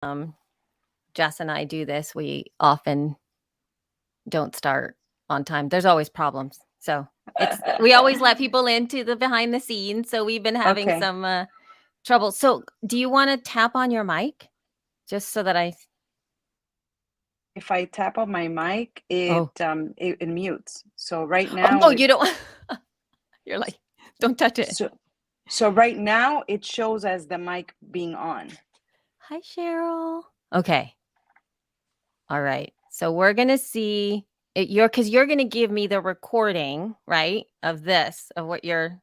Jess and I do this, we often don't start on time. There's always problems. So we always let people into the behind the scenes. So we've been having Okay. some trouble. So do you want to tap on your mic just so that If I tap on my mic, oh, it mutes. So right oh now no, you it's don't. You're like, don't touch it. so right now it shows as the mic being on. Hi, Cheryl. Okay. All right. So we're going to see it. Because you're going to give me the recording, right? Of this, of what you're,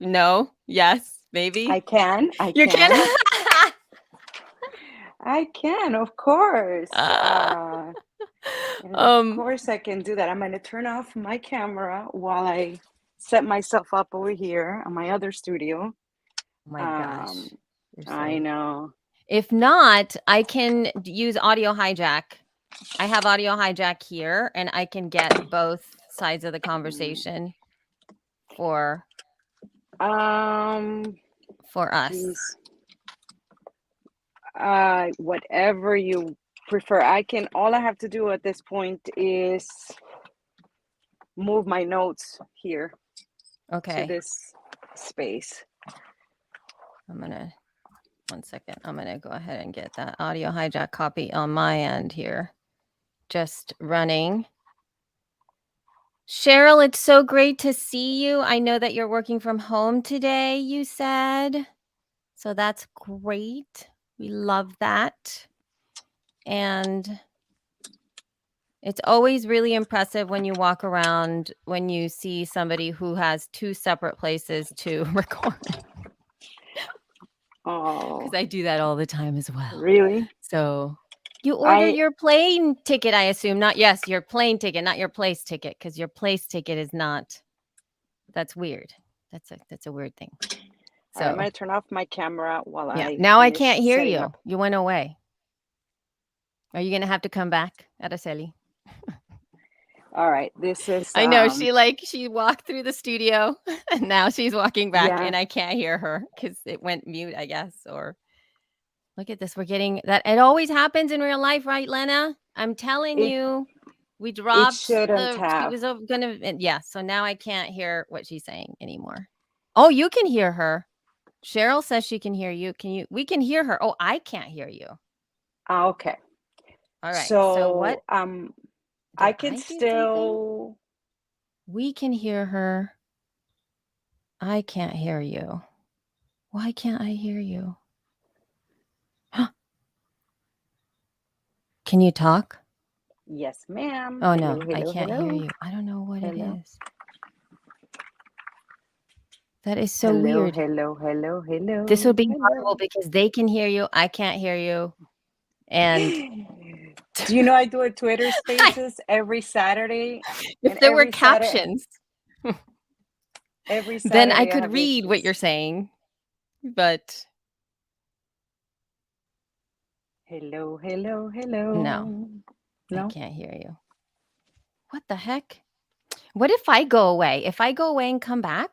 no, yes, maybe. I can. I You can. can. I can, of course. And of um, course I can do that. I'm going to turn off my camera while I set myself up over here on my other studio. oh my gosh. Um, You're I so. know. If not, I can use audio hijack. I have audio hijack here and I can get both sides of the conversation for Um, us. geez. Whatever you prefer. All I have to do at this point is move my notes here to Okay. this space. One second. I'm going to go ahead and get that audio hijack copy on my end here. Just running. Cheryl, it's so great to see you. I know that you're working from home today, you said. So that's great. We love that. And it's always really impressive when you walk around, when you see somebody who has two separate places to record. Oh, Because I do that all the time as well. really? So you ordered I your plane ticket, I assume. Not, yes, your plane ticket, not your place ticket, because your place ticket is not, that's weird. That's a weird thing. All right, I'm So going to turn off my camera while yeah, I now I finish can't hear setting you. up. You went away. Are you going to have to come back, Aracely? All right, this is I know she walked through the studio and now she's walking back yeah. and I can't hear her because it went mute, I guess. Or look at this. We're getting that. It always happens in real life, right, Lena? I'm telling It you, we it dropped shouldn't she have. was gonna, yeah. So now I can't hear what she's saying anymore. Oh, you can hear her. Cheryl says she can hear you. We can hear her. Oh, I can't hear you. Okay. All right. So what So I did can I do something? still We can hear her. I can't hear you. Why can't I hear you? Can you talk? yes, ma'am. Oh Hello, no, I hello, can't hear hello. you. I don't know what it Hello. is. That is so Hello, weird. hello, hello, This would hello, be horrible hello. because they can hear you, I can't hear you, and Do you know I do a Twitter Spaces every Saturday, if and there were captions, every then I Saturday I could have read what you're issues. saying, but Hello, hello, no, hello. I No? can't hear you. What the heck? What if I go away? If I go away and come back,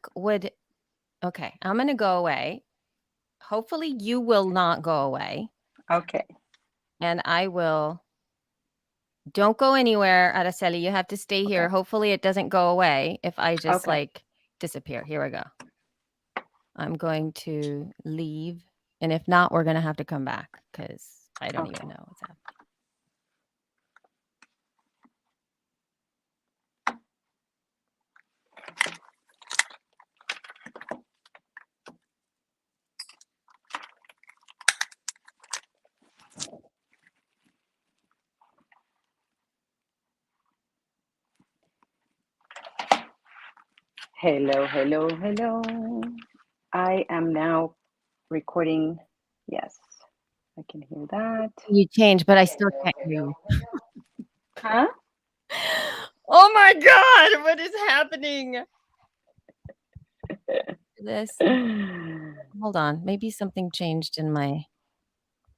okay, I'm gonna go away. Hopefully you will not go away, Okay. and I will. Don't go anywhere, Araceli. You have to stay Okay. here. Hopefully it doesn't go away if I just Okay. disappear. Here we go. I'm going to leave. And if not, we're going to have to come back because I don't Okay. even know what's happening. Hello, hello, hello. I am now recording. Yes, I can hear that. You changed, but I still can't hear you. Huh? Oh my God. What is happening? This. Hold on. Maybe something changed in my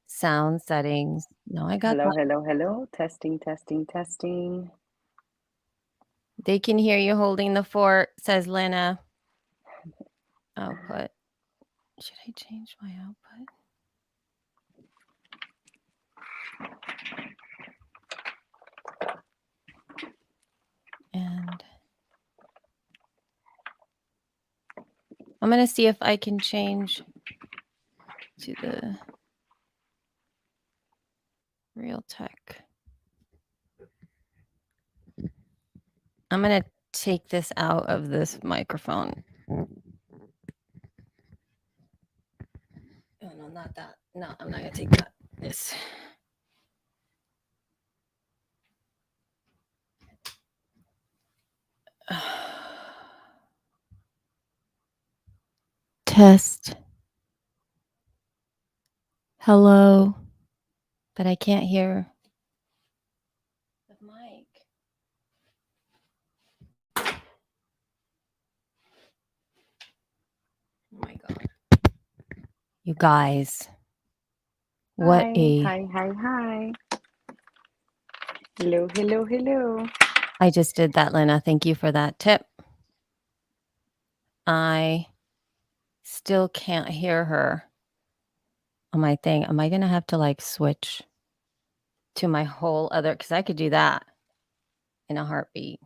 sound settings. No, I got Hello, that. hello, hello. Testing, testing, testing. They can hear you holding the fort, says Lena. Output. Should I change my output? I'm going to see if I can change to the Real Tech. I'm going to take this out of this microphone. Oh, no, not that. No, I'm not going to take that. This. Test. Hello. But I can't hear the mic. Oh my God. You guys. What Hi. Hello. I just did that, Lena. Thank you for that tip. I still can't hear her on my thing. Am I going to have to like switch to my whole other, because I could do that in a heartbeat.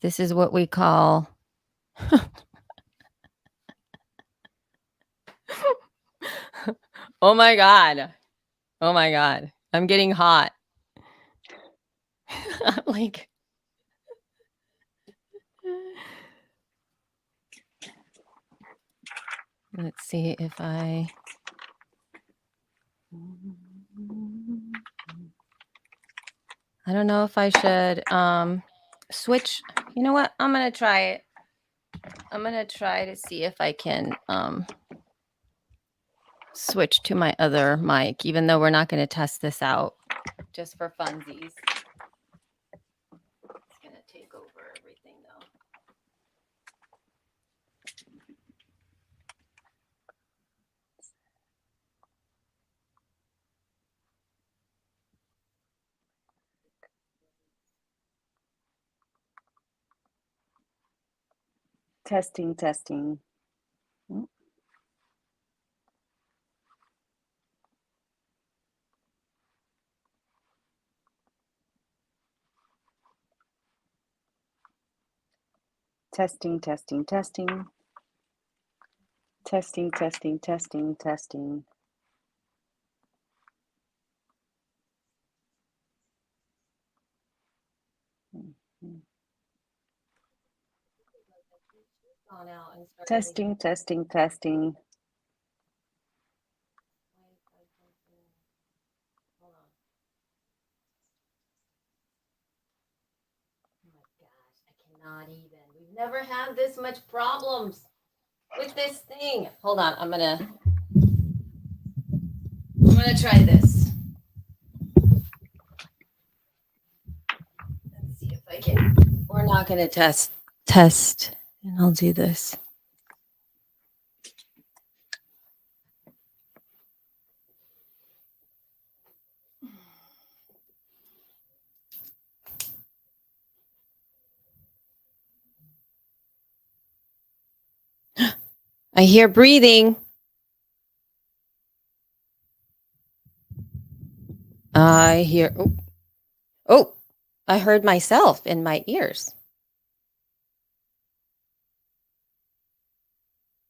This is what we call oh my God. Oh my God. I'm getting hot. Like, let's see if I don't know if I should switch. You know what? I'm going to try it. I'm going to try to see if I can switch to my other mic, even though we're not going to test this out, just for funsies. It's going to take over everything, though. Testing. Testing. Testing. Hold on. Oh my gosh, I cannot even. We've never had this much problems with this thing. Hold on, I'm gonna try this. Let's see if I can. We're not gonna test, and I'll do this. I hear breathing. I hear. Oh, I heard myself in my ears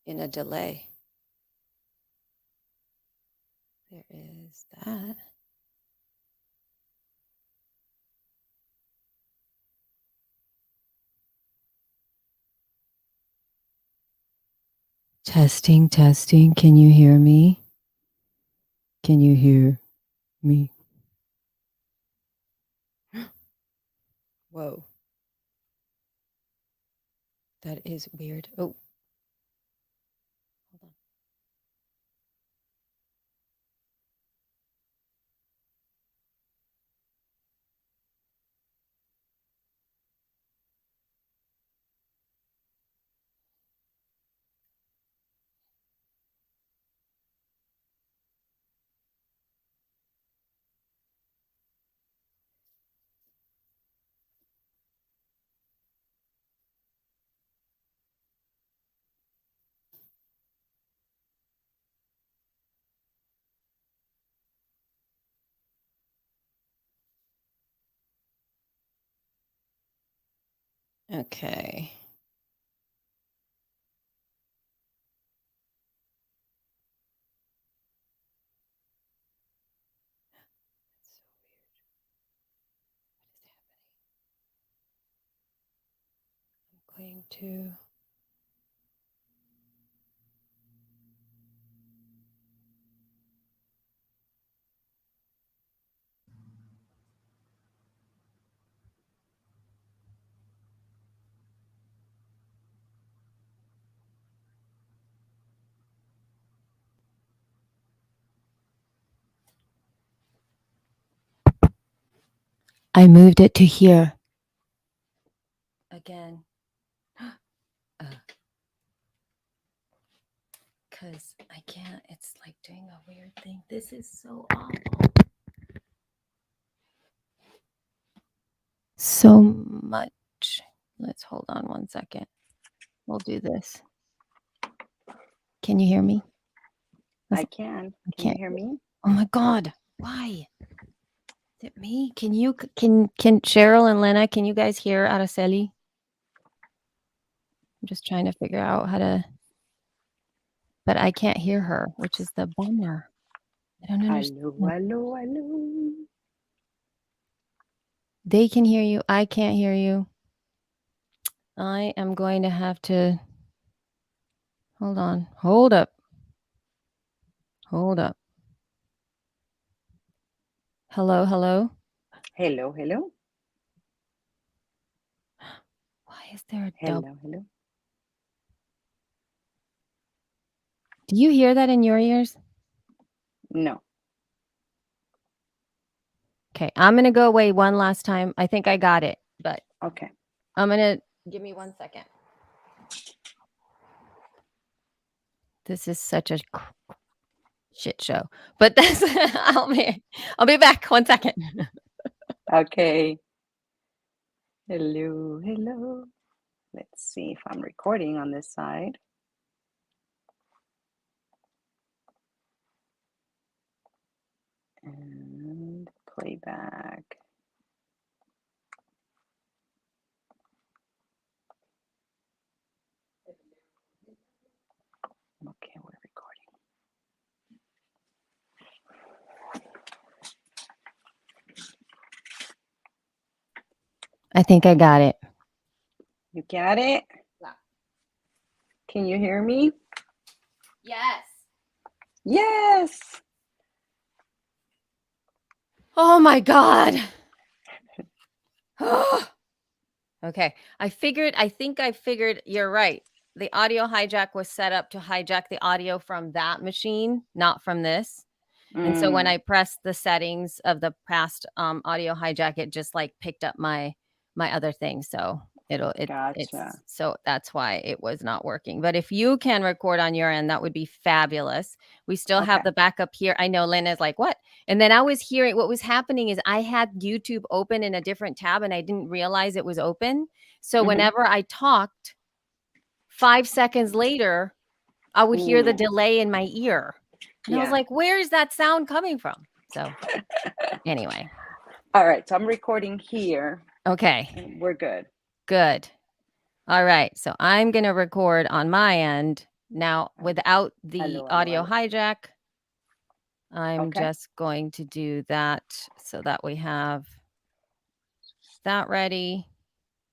in a delay. There is that. Testing. Can you hear me? Can you hear me? Whoa. That is weird. Oh. Hold on. Okay. I'm going to. I moved it to here. Again. Because I can't, it's like doing a weird thing. This is so awful. So much. Let's hold on 1 second. We'll do this. Can you hear me? I can. I Can you can't. hear me? Oh my God. Why? Is it me? Can Cheryl and Lena, can you guys hear Aracely? I'm just trying to figure out how to, but I can't hear her, which is the bummer. I don't understand. Hello, hello, hello. They can hear you. I can't hear you. I am going to have to, hold on. Hold up. Hold up. Hello, hello. Hello, hello. Why is there a double? Hello, hello. Do you hear that in your ears? No. Okay, I'm going to go away one last time. I think I got it, but Okay. I'm going to give me 1 second. This is such a shit show. But that's I'll be back 1 second. Okay. Hello, hello. Let's see if I'm recording on this side. And playback. Okay, we're recording. I think I got it. You got it? Yeah. Can you hear me? Yes. Yes. Oh my God. Okay. I think I figured you're right. The audio hijack was set up to hijack the audio from that machine, not from this. And so when I pressed the settings of the past audio hijack, it just like picked up my other thing. So it's Gotcha. so that's why it was not working. But if you can record on your end, that would be fabulous. We still have Okay. the backup here. I know Lena's like, what? And then I was hearing what was happening is I had YouTube open in a different tab and I didn't realize it was open. So whenever I talked, 5 seconds later, I would hear the Ooh. delay in my ear. And I was Yeah. like, where is that sound coming from? So anyway. All right. So I'm recording here. Okay. And we're good. Good. All right. So I'm going to record on my end now without the Hello, hello, audio hello. hijack. I'm Okay. just going to do that so that we have that ready.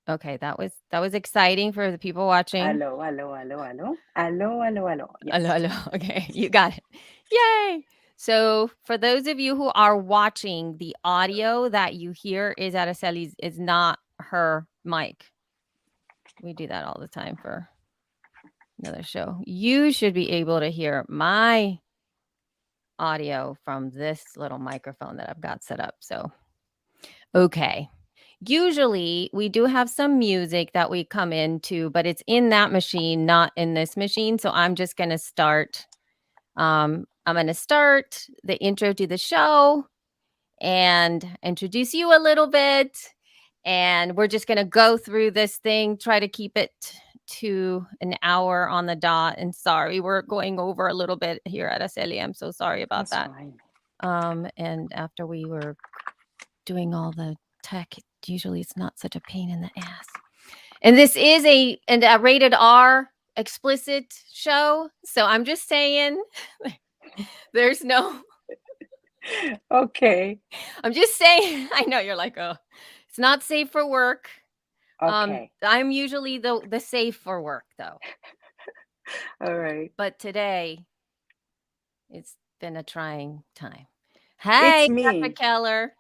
Okay, that was exciting for the people watching. Hello, hello, hello, hello. Hello, hello, hello. Yes. Hello, hello. Okay, you got it. Yay! So for those of you who are watching, the audio that you hear is Aracely's, is not her mic. We do that all the time for another show. You should be able to hear my audio from this little microphone that I've got set up. So, okay. Usually we do have some music that we come into, but it's in that machine, not in this machine. So I'm just going to start. I'm going to start the intro to the show and introduce you a little bit. And we're just going to go through this thing, try to keep it to an hour on the dot. And sorry, we're going over a little bit here at Aracely. I'm so sorry about That's that. fine. And after we were doing all the tech, usually it's not such a pain in the ass. And this is a rated R explicit show, so I'm just saying there's no Okay. I'm just saying I know you're like, "Oh, it's not safe for work." Okay. I'm usually the safe for work though, All right. but today it's been a trying time. It's Hey, Dr. me. Keller.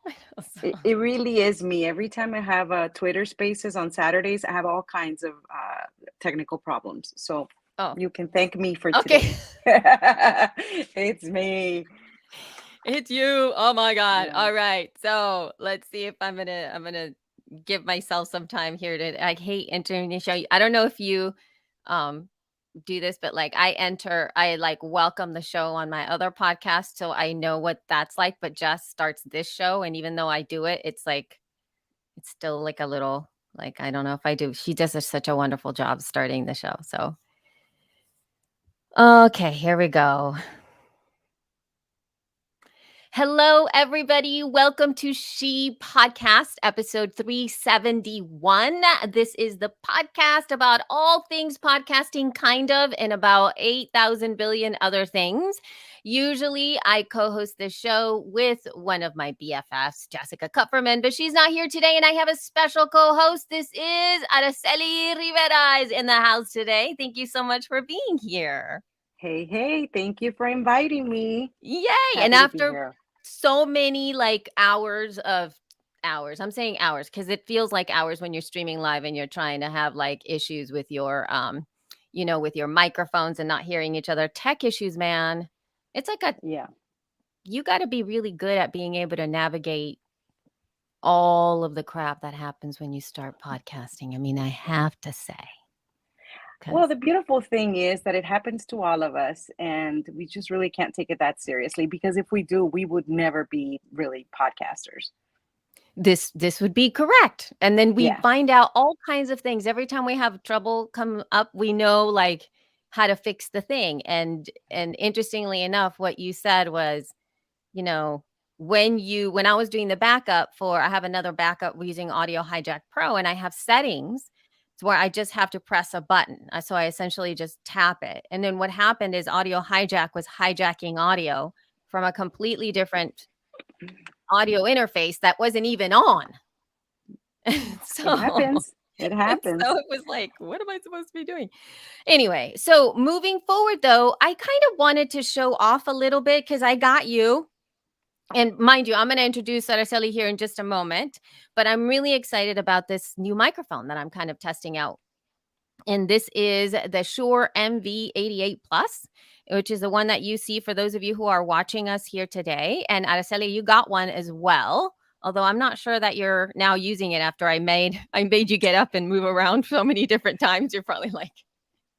It really is me. Every time I have Twitter Spaces on Saturdays, I have all kinds of technical problems. So Oh, you can thank me for okay. today. It's me. It's you. Oh my god. Yeah. All right. So, let's see if I'm gonna give myself some time here to I hate entering the show. I don't know if you um do this, but like I like welcome the show on my other podcast so I know what that's like, but Jess starts this show and even though I do it, it's like it's still like a little like I don't know if I do. She does such a wonderful job starting the show. So, okay, here we go. Hello, everybody. Welcome to She Podcast, episode 371. This is the podcast about all things podcasting, kind of, and about 8,000 billion other things. Usually, I co host this show with one of my BFFs, Jessica Kupferman, but she's not here today, and I have a special co host. This is Aracely Rivera is in the house today. Thank you so much for being here. Hey, hey, thank you for inviting me. Yay! And Happy to be after here. so many like hours, I'm saying hours because it feels like hours when you're streaming live and you're trying to have like issues with your with your microphones and not hearing each other. Tech issues, man. It's like a Yeah. you got to be really good at being able to navigate all of the crap that happens when you start podcasting. I mean, I have to say Well, cuz the beautiful thing is that it happens to all of us, and we just really can't take it that seriously because if we do, we would never be really podcasters. this would be correct. And then we Yeah. find out all kinds of things. Every time we have trouble come up, we know like how to fix the thing. And interestingly enough, what you said was, you know, when I was doing the backup for I have another backup using Audio Hijack Pro and I have settings where I just have to press a button. So I essentially just tap it. And then what happened is Audio Hijack was hijacking audio from a completely different audio interface that wasn't even on. It so happens. It and happens. so it was like, what am I supposed to be doing? Anyway, so moving forward though, I kind of wanted to show off a little bit because I got you. And mind you, I'm going to introduce Araceli here in just a moment, but I'm really excited about this new microphone that I'm kind of testing out. And this is the Shure MV88 Plus, which is the one that you see for those of you who are watching us here today. And Araceli, you got one as well. Although I'm not sure that you're now using it after I made you get up and move around so many different times. You're probably like,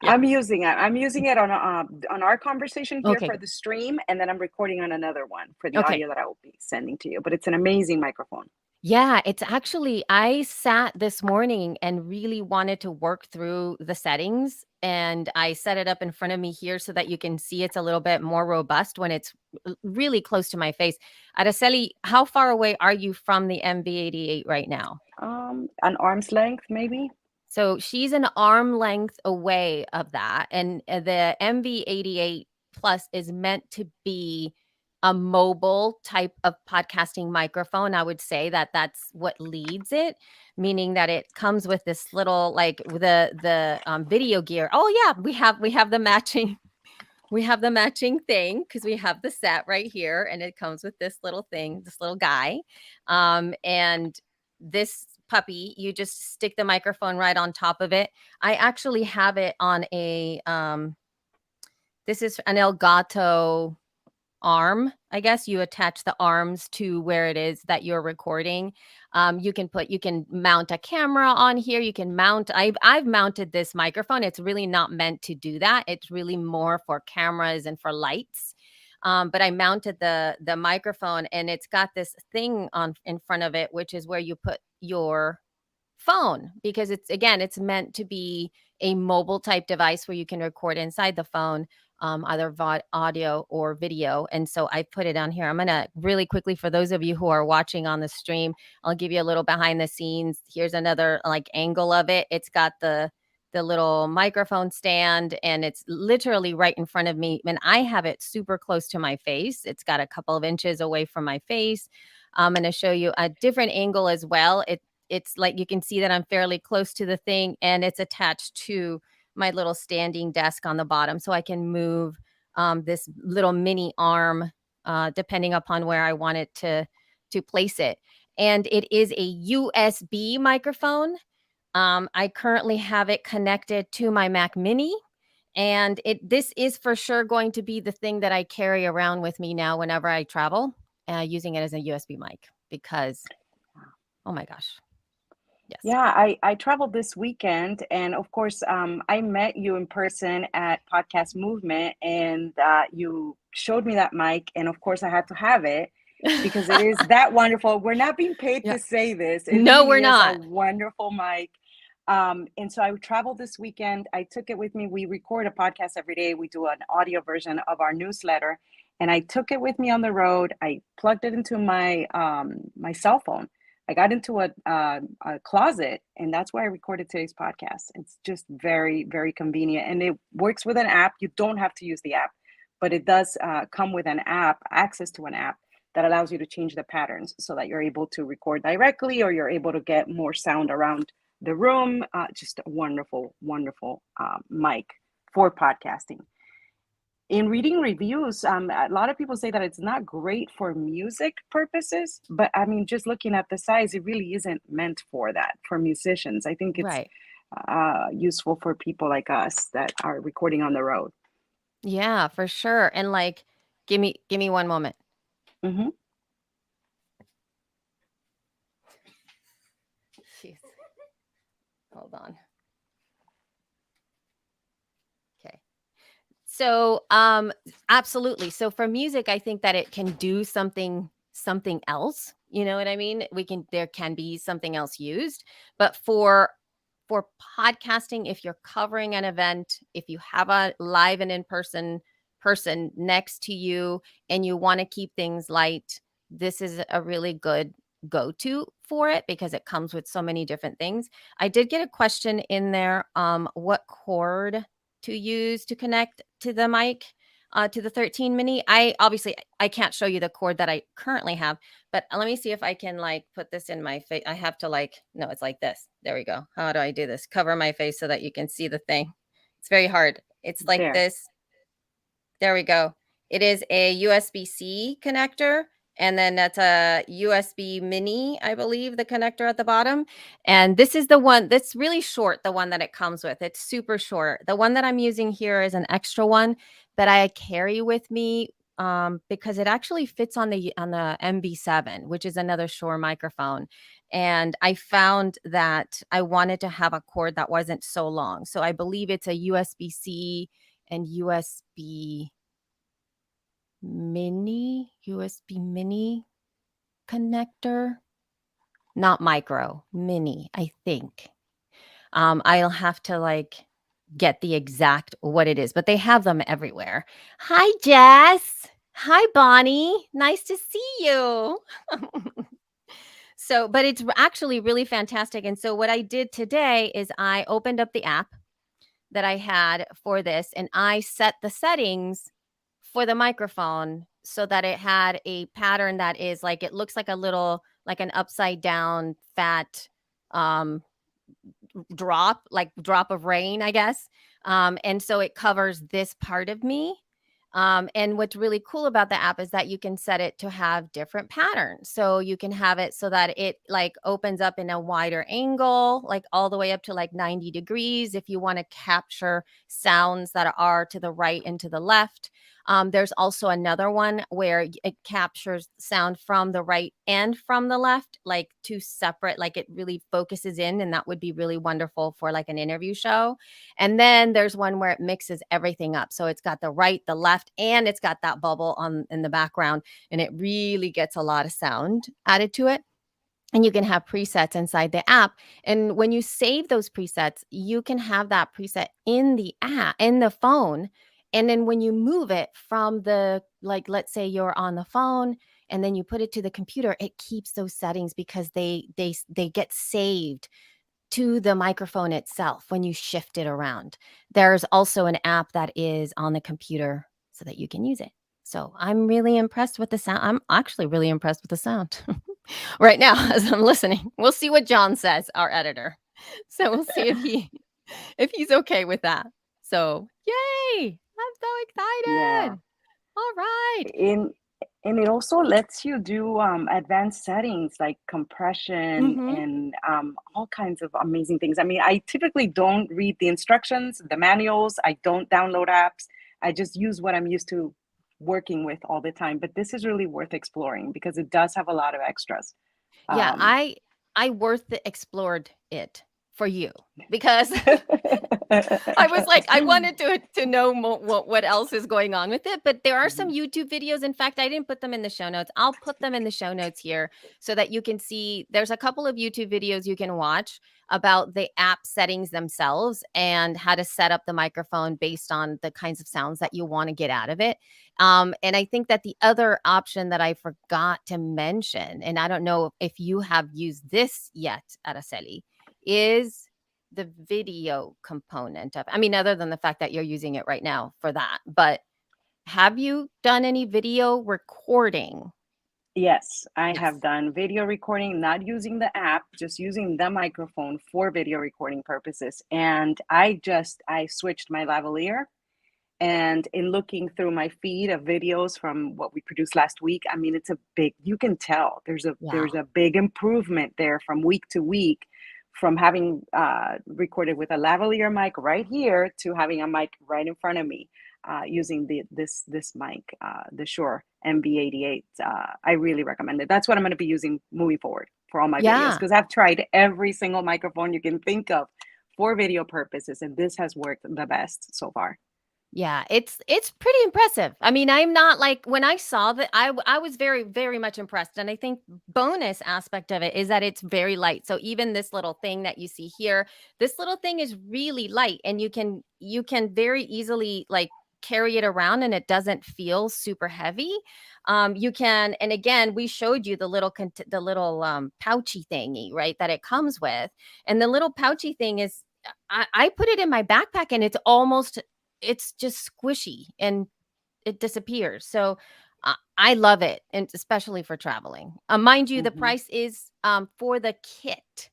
yeah, I'm using it on our conversation here okay, for good. the stream, and then I'm recording on another one for the Okay. audio that I will be sending to you. But it's an amazing microphone. Yeah, it's actually I sat this morning and really wanted to work through the settings and I set it up in front of me here so that you can see it's a little bit more robust when it's really close to my face. Araceli, how far away are you from the MV88 right now? An arm's length, maybe. So she's an arm length away of that. And the MV88 Plus is meant to be a mobile type of podcasting microphone. I would say that that's what leads it, meaning that it comes with this little like the video gear. Oh yeah, we have the matching we have the matching thing because we have the set right here and it comes with this little thing, this little guy. And this puppy, you just stick the microphone right on top of it. I actually have it on a this is an Elgato arm. I guess you attach the arms to where it is that you're recording. You can mount a camera on here. You can mount. I've mounted this microphone. It's really not meant to do that. It's really more for cameras and for lights. But I mounted the microphone, and it's got this thing on in front of it, which is where you put your phone because it's meant to be a mobile type device where you can record inside the phone either audio or video. And so I put it on here. I'm going to really quickly, for those of you who are watching on the stream, I'll give you a little behind the scenes. Here's another like angle of it. It's got the little microphone stand, and it's literally right in front of me, and I have it super close to my face. It's got a couple of inches away from my face. I'm going to show you a different angle as well. It's like you can see that I'm fairly close to the thing, and it's attached to my little standing desk on the bottom, so I can move this little mini arm depending upon where I want it to place it. And it is a USB microphone. I currently have it connected to my Mac Mini, and this is for sure going to be the thing that I carry around with me now whenever I travel, using it as a USB mic because, oh my gosh, yes. Yeah, I traveled this weekend, and of course, I met you in person at Podcast Movement, and you showed me that mic, and of course, I had to have it because it is that wonderful. We're not being paid Yeah. to say this. It No, we're really is a not. wonderful mic. And so I traveled this weekend. I took it with me. We record a podcast every day. We do an audio version of our newsletter, and I took it with me on the road. I plugged it into my cell phone. I got into a closet, and that's where I recorded today's podcast. It's just very, very convenient, and it works with an app. You don't have to use the app, but it does come with an app, access to an app that allows you to change the patterns so that you're able to record directly, or you're able to get more sound around the room. Just a wonderful, wonderful mic for podcasting. In reading reviews, a lot of people say that it's not great for music purposes, but I mean, just looking at the size, it really isn't meant for that, for musicians. I think it's Right. useful for people like us that are recording on the road. Yeah, for sure. And like, give me one moment. Hmm. Jeez. Hold on. Okay. So, absolutely. So for music, I think that it can do something else. You know what I mean? There can be something else used, but for podcasting, if you're covering an event, if you have a live and in person next to you and you want to keep things light, this is a really good go to for it because it comes with so many different things. I did get a question in there, what cord to use to connect to the mic, to the 13 mini. I can't show you the cord that I currently have, but let me see if I can like put this in my face. I have to like, no, it's like this. There we go. How do I do this? Cover my face so that you can see the thing. It's very hard. It's like There. this. There we go. It is a USB-C connector, and then that's a USB mini, I believe, the connector at the bottom. And this is the one that's really short, the one that it comes with. It's super short. The one that I'm using here is an extra one that I carry with me, because it actually fits on the MB7, which is another Shure microphone. And I found that I wanted to have a cord that wasn't so long. So I believe it's a USB-C and USB mini connector, not micro, mini, I think. I'll have to like get the exact what it is, but they have them everywhere. Hi, Jess. Hi, Bonnie. Nice to see you. So, but it's actually really fantastic. And so, what I did today is I opened up the app that I had for this, and I set the settings for the microphone so that it had a pattern that is like it looks like a little like an upside down fat um drop of rain, I guess. And so it covers this part of me. And what's really cool about the app is that you can set it to have different patterns. So you can have it so that it like opens up in a wider angle, like all the way up to like 90 degrees if you want to capture sounds that are to the right and to the left. There's also another one where it captures sound from the right and from the left, like two separate, like it really focuses in, and that would be really wonderful for like an interview show. And then there's one where it mixes everything up. So it's got the right, the left, and it's got that bubble on in the background, and it really gets a lot of sound added to it. And you can have presets inside the app. And when you save those presets, you can have that preset in the app, in the phone, And then when you move it from the, like, let's say you're on the phone and then you put it to the computer, it keeps those settings because they get saved to the microphone itself when you shift it around. There's also an app that is on the computer so that you can use it. So I'm really impressed with the sound. I'm actually really impressed with the sound right now as I'm listening. We'll see what John says, our editor. So we'll see if he's okay with that. So yay! I'm so Yeah. excited. All right. In and it also lets you do advanced settings like compression Mm-hmm. and all kinds of amazing things. I mean, I typically don't read the instructions, the manuals. I don't download apps. I just use what I'm used to working with all the time. But this is really worth exploring because it does have a lot of extras. Yeah, Um, I worth the explored it for you because I was like, I wanted to know what else is going on with it, but there are some Mhm. YouTube videos. In fact, I didn't put them in the show notes. I'll put them in the show notes here so that you can see. There's a couple of YouTube videos you can watch about the app settings themselves and how to set up the microphone based on the kinds of sounds that you want to get out of it. And I think that the other option that I forgot to mention, and I don't know if you have used this yet, Araceli, is the video component of, I mean, other than the fact that you're using it right now for that, but have you done any video recording? Yes, I have Yes. done video recording, not using the app, just using the microphone for video recording purposes. And I switched my lavalier. And in looking through my feed of videos from what we produced last week, I mean, it's a big, you can tell Yeah. there's a big improvement there from week to week, from having recorded with a lavalier mic right here to having a mic right in front of me, using this mic, the Shure MV88. I really recommend it. That's what I'm going to be using moving forward for all my videos, Yeah. because I've tried every single microphone you can think of for video purposes, and this has worked the best so far. Yeah, it's pretty impressive. I mean, I'm not like when I saw that I was very very much impressed, and I think bonus aspect of it is that it's very light. So even this little thing that you see here, this little thing is really light and you can very easily like carry it around and it doesn't feel super heavy. You can, and again, we showed you the little the little pouchy thingy, right, that it comes with. And the little pouchy thing is I put it in my backpack and it's just squishy and it disappears. So I love it, and especially for traveling. Mind you, the Hmm. price is for the kit.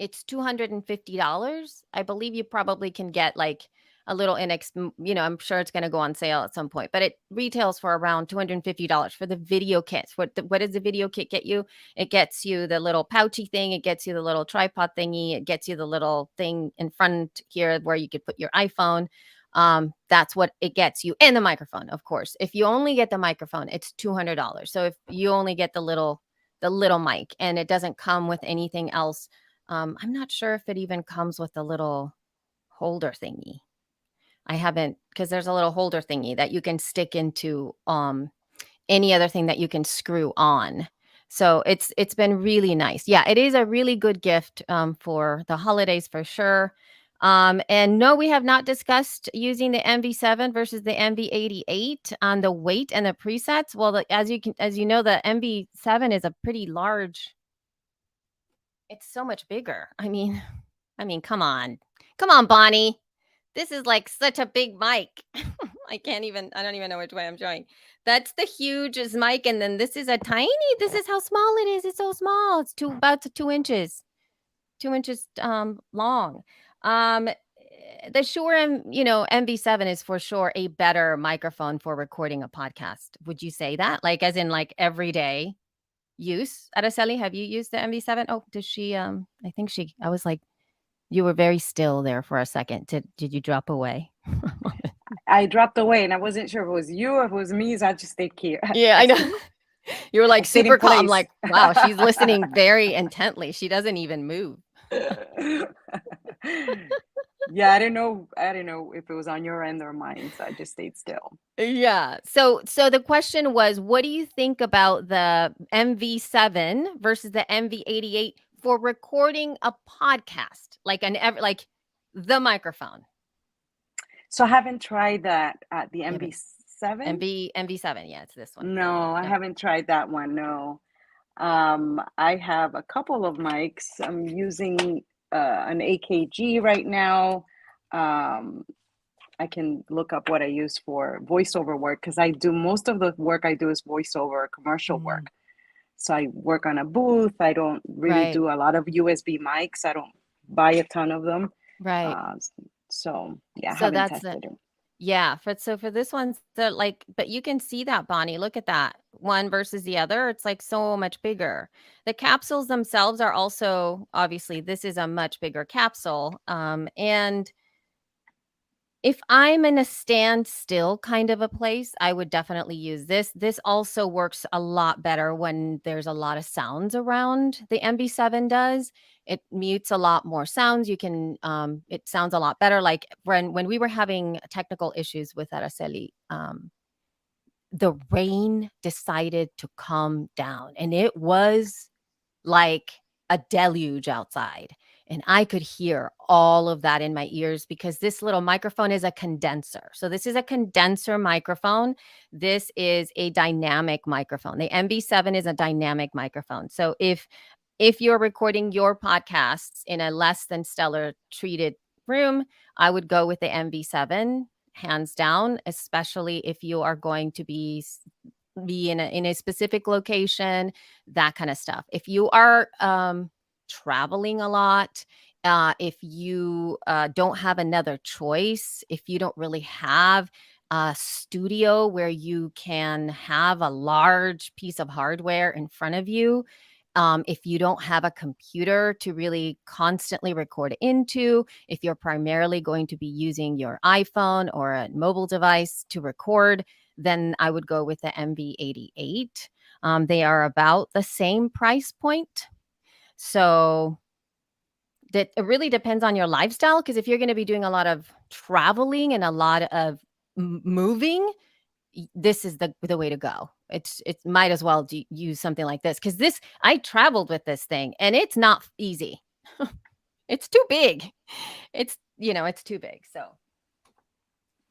It's $250. I believe you probably can get like a little I'm sure it's going to go on sale at some point, but it retails for around $250 for the video kits. What does the video kit get you? It gets you the little pouchy thing, it gets you the little tripod thingy, it gets you the little thing in front here where you could put your iPhone. That's what it gets you, and the microphone, of course. If you only get the microphone, it's $200. So if you only get the little mic and it doesn't come with anything else, I'm not sure if it even comes with a little holder thingy. I haven't, because there's a little holder thingy that you can stick into any other thing that you can screw on. So it's been really nice. Yeah, it is a really good gift for the holidays for sure. And no, we have not discussed using the MV7 versus the MV88 on the weight and the presets. Well, as you know, the MV7 is a pretty large. It's so much bigger. I mean, come on. Come on, Bonnie. This is like such a big mic. I don't even know which way I'm showing. That's the hugest mic. And then this is this is how small it is. It's so small. It's about 2 inches, 2 inches long. The Shure MV7 is for sure a better microphone for recording a podcast. Would you say that? Like, as in like everyday use? Araceli, have you used the MV7? Oh, does she? I was like, you were very still there for a second. Did you drop away? I dropped away and I wasn't sure if it was you or if it was me, so I just stayed here. Yeah, I know. You were I like stayed in super calm. I'm place. like, wow, she's listening very intently. She doesn't even move. Yeah, I didn't know if it was on your end or mine, so I just stayed still. Yeah. So the question was, what do you think about the MV7 versus the MV88 for recording a podcast? Like the microphone. So I haven't tried that the You haven't MB7. MV7, yeah, it's this one. Yeah, No, I yep. haven't tried that one. No. I have a couple of mics. I'm using an AKG right now. Um, I can look up what I use for voiceover work because I do most of the work I do is voiceover commercial work. Mm, So I work on a booth. I don't really right, do a lot of USB mics. I don't buy a ton of them. right. Uh, so yeah, I So haven't that's the tested it. yeah, for this one, the like, but you can see that, Bonnie. Look at that. One versus the other. It's like so much bigger. The capsules themselves are also obviously this is a much bigger capsule. And if I'm in a standstill kind of a place, I would definitely use this. This also works a lot better when there's a lot of sounds around. The MB7 does. It mutes a lot more sounds. You can it sounds a lot better. Like when we were having technical issues with Araceli, the rain decided to come down and it was like a deluge outside. And I could hear all of that in my ears because this little microphone is a condenser. So, this is a condenser microphone. This is a dynamic microphone. The MB7 is a dynamic microphone. So, if you're recording your podcasts in a less than stellar treated room, I would go with the MB7 hands down, especially if you are going to be in a specific location, that kind of stuff. If you are traveling a lot, if you don't have another choice, if you don't really have a studio where you can have a large piece of hardware in front of you, if you don't have a computer to really constantly record into, if you're primarily going to be using your iPhone or a mobile device to record, then I would go with the MV88. They are about the same price point. So that it really depends on your lifestyle. Because if you're going to be doing a lot of traveling and a lot of moving, this is the way to go. It might as well use something like this because this I traveled with this thing and it's not easy. It's too big. It's too big. So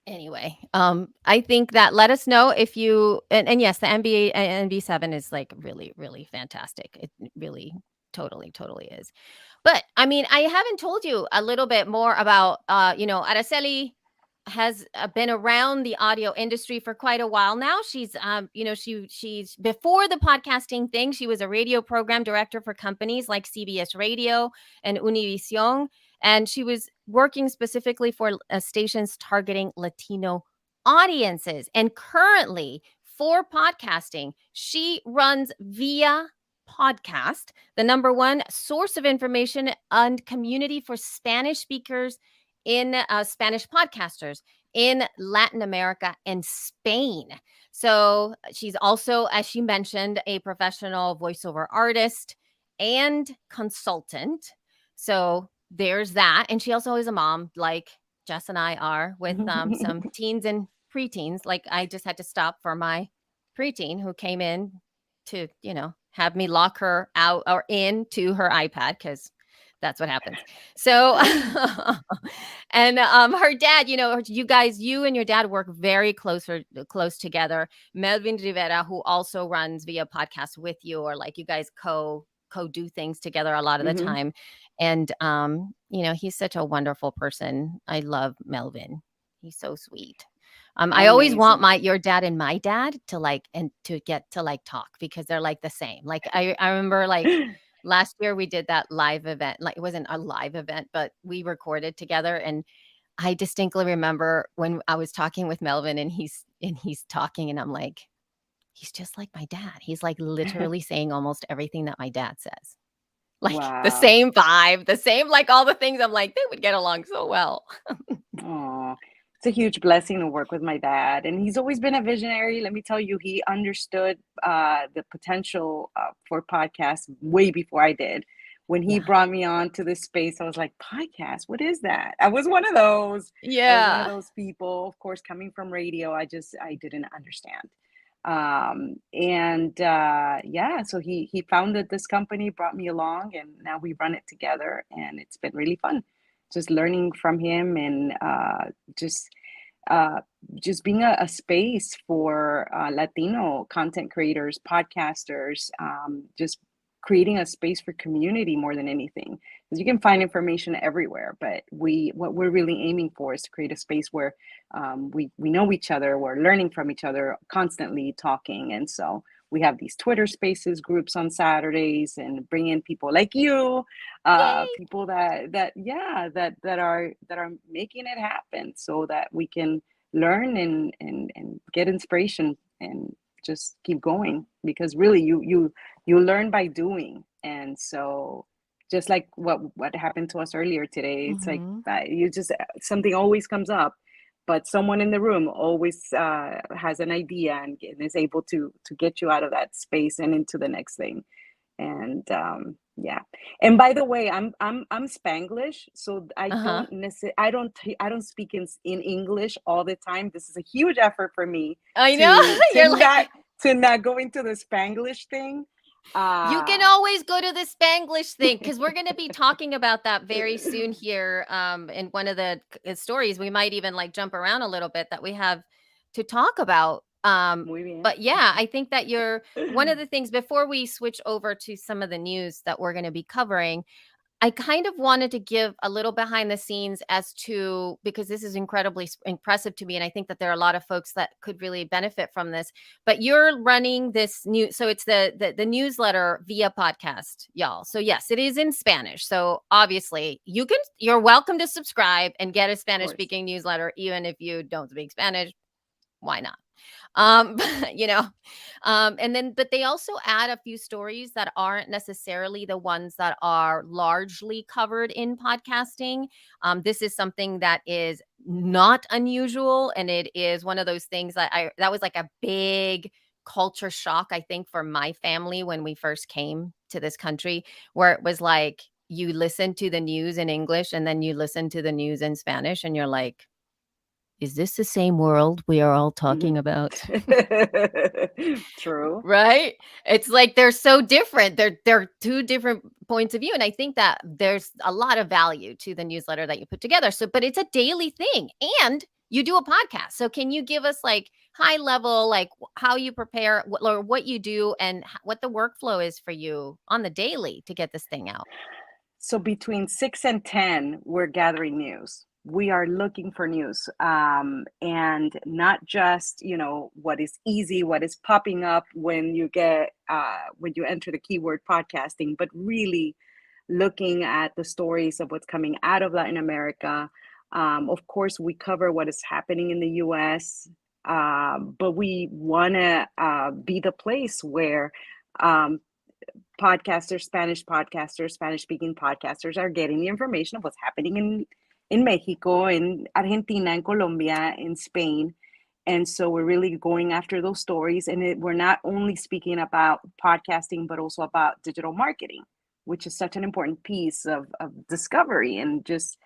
anyway, I think that let us know if you and yes, the NBA and NB7 is like really, really fantastic. It really totally is. But I mean, I haven't told you a little bit more about Araceli has been around the audio industry for quite a while now. She's she's before the podcasting thing, she was a radio program director for companies like CBS Radio and Univision, and she was working specifically for stations targeting Latino audiences. And currently, for podcasting, she runs Via Podcast, the number one source of information and community for Spanish speakers in Spanish podcasters in Latin America and Spain. So she's also, as she mentioned, a professional voiceover artist and consultant. So there's that. And she also is a mom, like Jess and I are, with some teens and preteens. Like I just had to stop for my preteen who came in to, have me lock her out or into her iPad because that's what happens. So, and her dad, you and your dad work very close together. Melvin Rivera, who also runs Via Podcast with you, or like you guys co do things together a lot of the Hmm. time. And he's such a wonderful person. I love Melvin. He's so sweet. I always want Amazing. your dad and my dad to get to talk because they're like the same. Like I remember last year we did that live event. Like it wasn't a live event, but we recorded together and I distinctly remember when I was talking with Melvin and he's talking and I'm like, he's just like my dad. He's like literally saying almost everything that my dad says. Like the Wow. same vibe, the same like all the things. I'm like, they would get along so well. Oh, it's a huge blessing to work with my dad. And he's always been a visionary. Let me tell you, he understood the potential for podcasts way before I did. When he Yeah. brought me on to this space, I was like, podcast, what is that? I was one of those. I was one of Yeah. those people, of course, coming from radio. I didn't understand. Yeah, so he founded this company, brought me along, and now we run it together, and it's been really fun just learning from him and just uh, just being a space for Latino content creators, podcasters, just creating a space for community more than anything. Because you can find information everywhere, but what we're really aiming for is to create a space where we know each other, we're learning from each other, constantly talking, and so we have these Twitter Spaces groups on Saturdays, and bring in people like you, Yay! people that are making it happen, so that we can learn and get inspiration and just keep going, because really you learn by doing. And so just like what happened to us earlier today, it's like Mhm. that you just something always comes up, but someone in the room always has an idea, and is able to get you out of that space and into the next thing. And yeah. And by the way, I'm Spanglish, so I Uh-huh. don't necessarily I don't speak in English all the time. This is a huge effort for me I know. to to You're not like, to not go into the Spanglish thing. you can uh always go to the Spanglish thing because we're going to be talking about that very soon here. In one of the stories, we might even like jump around a little bit that we have to talk about. Muy bien. But yeah, I think that you're one of the things before we switch over to some of the news that we're going to be covering. I kind of wanted to give a little behind the scenes as to because this is incredibly impressive to me, and I think that there are a lot of folks that could really benefit from this. But you're running this new, so it's the newsletter via podcast, y'all. So yes, it is in Spanish. So obviously, you're welcome to subscribe and get a Of Spanish course. speaking newsletter, even if you don't speak Spanish. Why not? You know, and then, but they also add a few stories that aren't necessarily the ones that are largely covered in podcasting. This is something that is not unusual, and it is one of those things that was like a big culture shock, I think, for my family when we first came to this country, where it was like you listen to the news in English and then you listen to the news in Spanish, and you're like, is this the same world we are all talking Mhm. about? True. Right? It's like they're so different. They're two different points of view, and I think that there's a lot of value to the newsletter that you put together. So, but it's a daily thing, and you do a podcast. So, can you give us like high level, like how you prepare, or what you do, and what the workflow is for you on the daily to get this thing out? So between 6 and 10, we're gathering news. We are looking for news, and not just what is easy, what is popping up when you enter the keyword podcasting, but really looking at the stories of what's coming out of Latin America. Of course, we cover what is happening in the U.S., but we want to be the place where um, podcasters, Spanish speaking podcasters are getting the information of what's happening in Mexico, in Argentina, in Colombia, in Spain. And so we're really going after those stories. And we're not only speaking about podcasting, but also about digital marketing, which is such an important piece of discovery. And just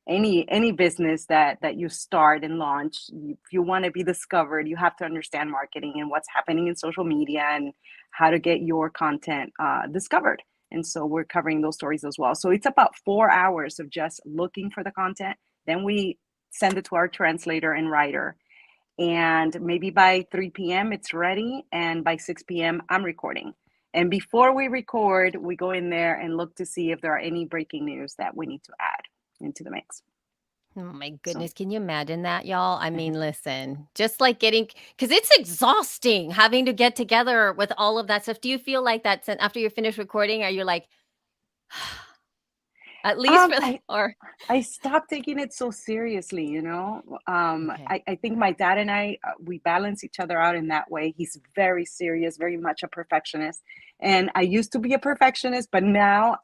any business that you start and launch, if you want to be discovered, you have to understand marketing and what's happening in social media, and how to get your content discovered. And so we're covering those stories as well. So it's about 4 hours of just looking for the content. Then we send it to our translator and writer, and maybe by 3 p.m. it's ready, and by 6 p.m. I'm recording. And before we record, we go in there and look to see if there are any breaking news that we need to add into the mix. Oh my So goodness, can you imagine that, y'all? I mean, listen, just like getting because it's exhausting having to get together with all of that stuff. Do you feel like that after you finish recording, are you like, at least um, for the I or I stopped taking it so seriously, you know. okay. I think my dad and I, we balance each other out in that way. He's very serious, very much a perfectionist. And I used to be a perfectionist, but now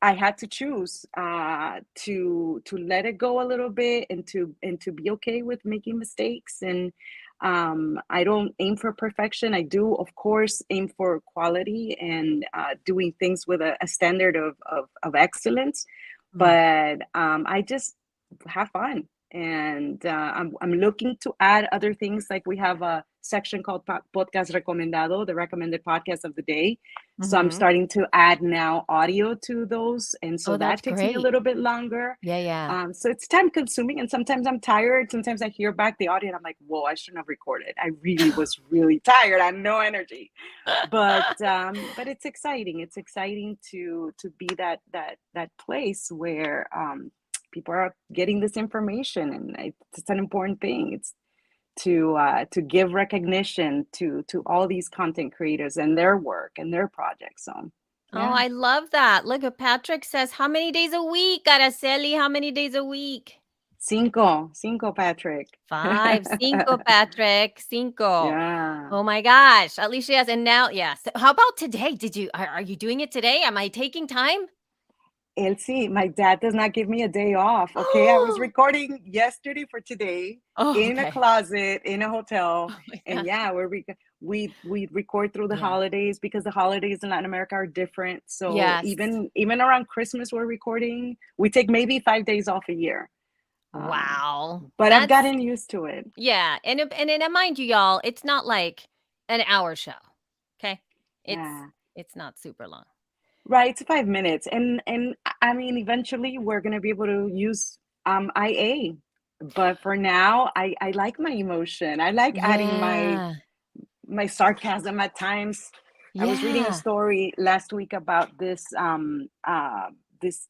I had to choose to let it go a little bit, and to be okay with making mistakes. And I don't aim for perfection. I do, of course, aim for quality, and doing things with a standard of excellence. Mm. But I just have fun, and I'm looking to add other things. Like we have a section called Podcast Recomendado, the recommended podcast of the day. So I'm Mhm. starting to add now audio to those. And so Oh, that's that takes me a great. little bit longer. Yeah, yeah. So it's time consuming, and sometimes I'm tired. Sometimes I hear back the audio and I'm like, whoa, I shouldn't have recorded. I really was really tired. I had no energy. But it's exciting. It's exciting to be that place where people are getting this information, and it's an important thing. It's to give recognition to all these content creators and their work and their projects. So Oh, yeah. I love that. Look at Patrick says, "How many days a week, Araceli? How many days a week?" Cinco, Patrick. 5, cinco, Patrick, cinco. Yeah. Oh my gosh. Alicia, yes, and now yes. How about today? Did you are you doing it today? Am I taking time? Elsie, my dad does not give me a day off. Okay. I was Oh, recording yesterday for today oh, in a okay. closet in a hotel. Oh my And god. yeah, we record through the Yeah. holidays because the holidays in Latin America are different. So Yes. even around Christmas we're recording. We take maybe 5 days off a year. Um, Wow. but I've That's gotten used to it. yeah, and mind you, y'all, it's not like an hour show. Okay? It's Yeah. it's not super long. Right, it's 5 minutes. And I mean eventually we're gonna be able to use IA. But for now, I like my emotion. I like adding Yeah. my sarcasm at times. I was reading a Yeah. story last week about this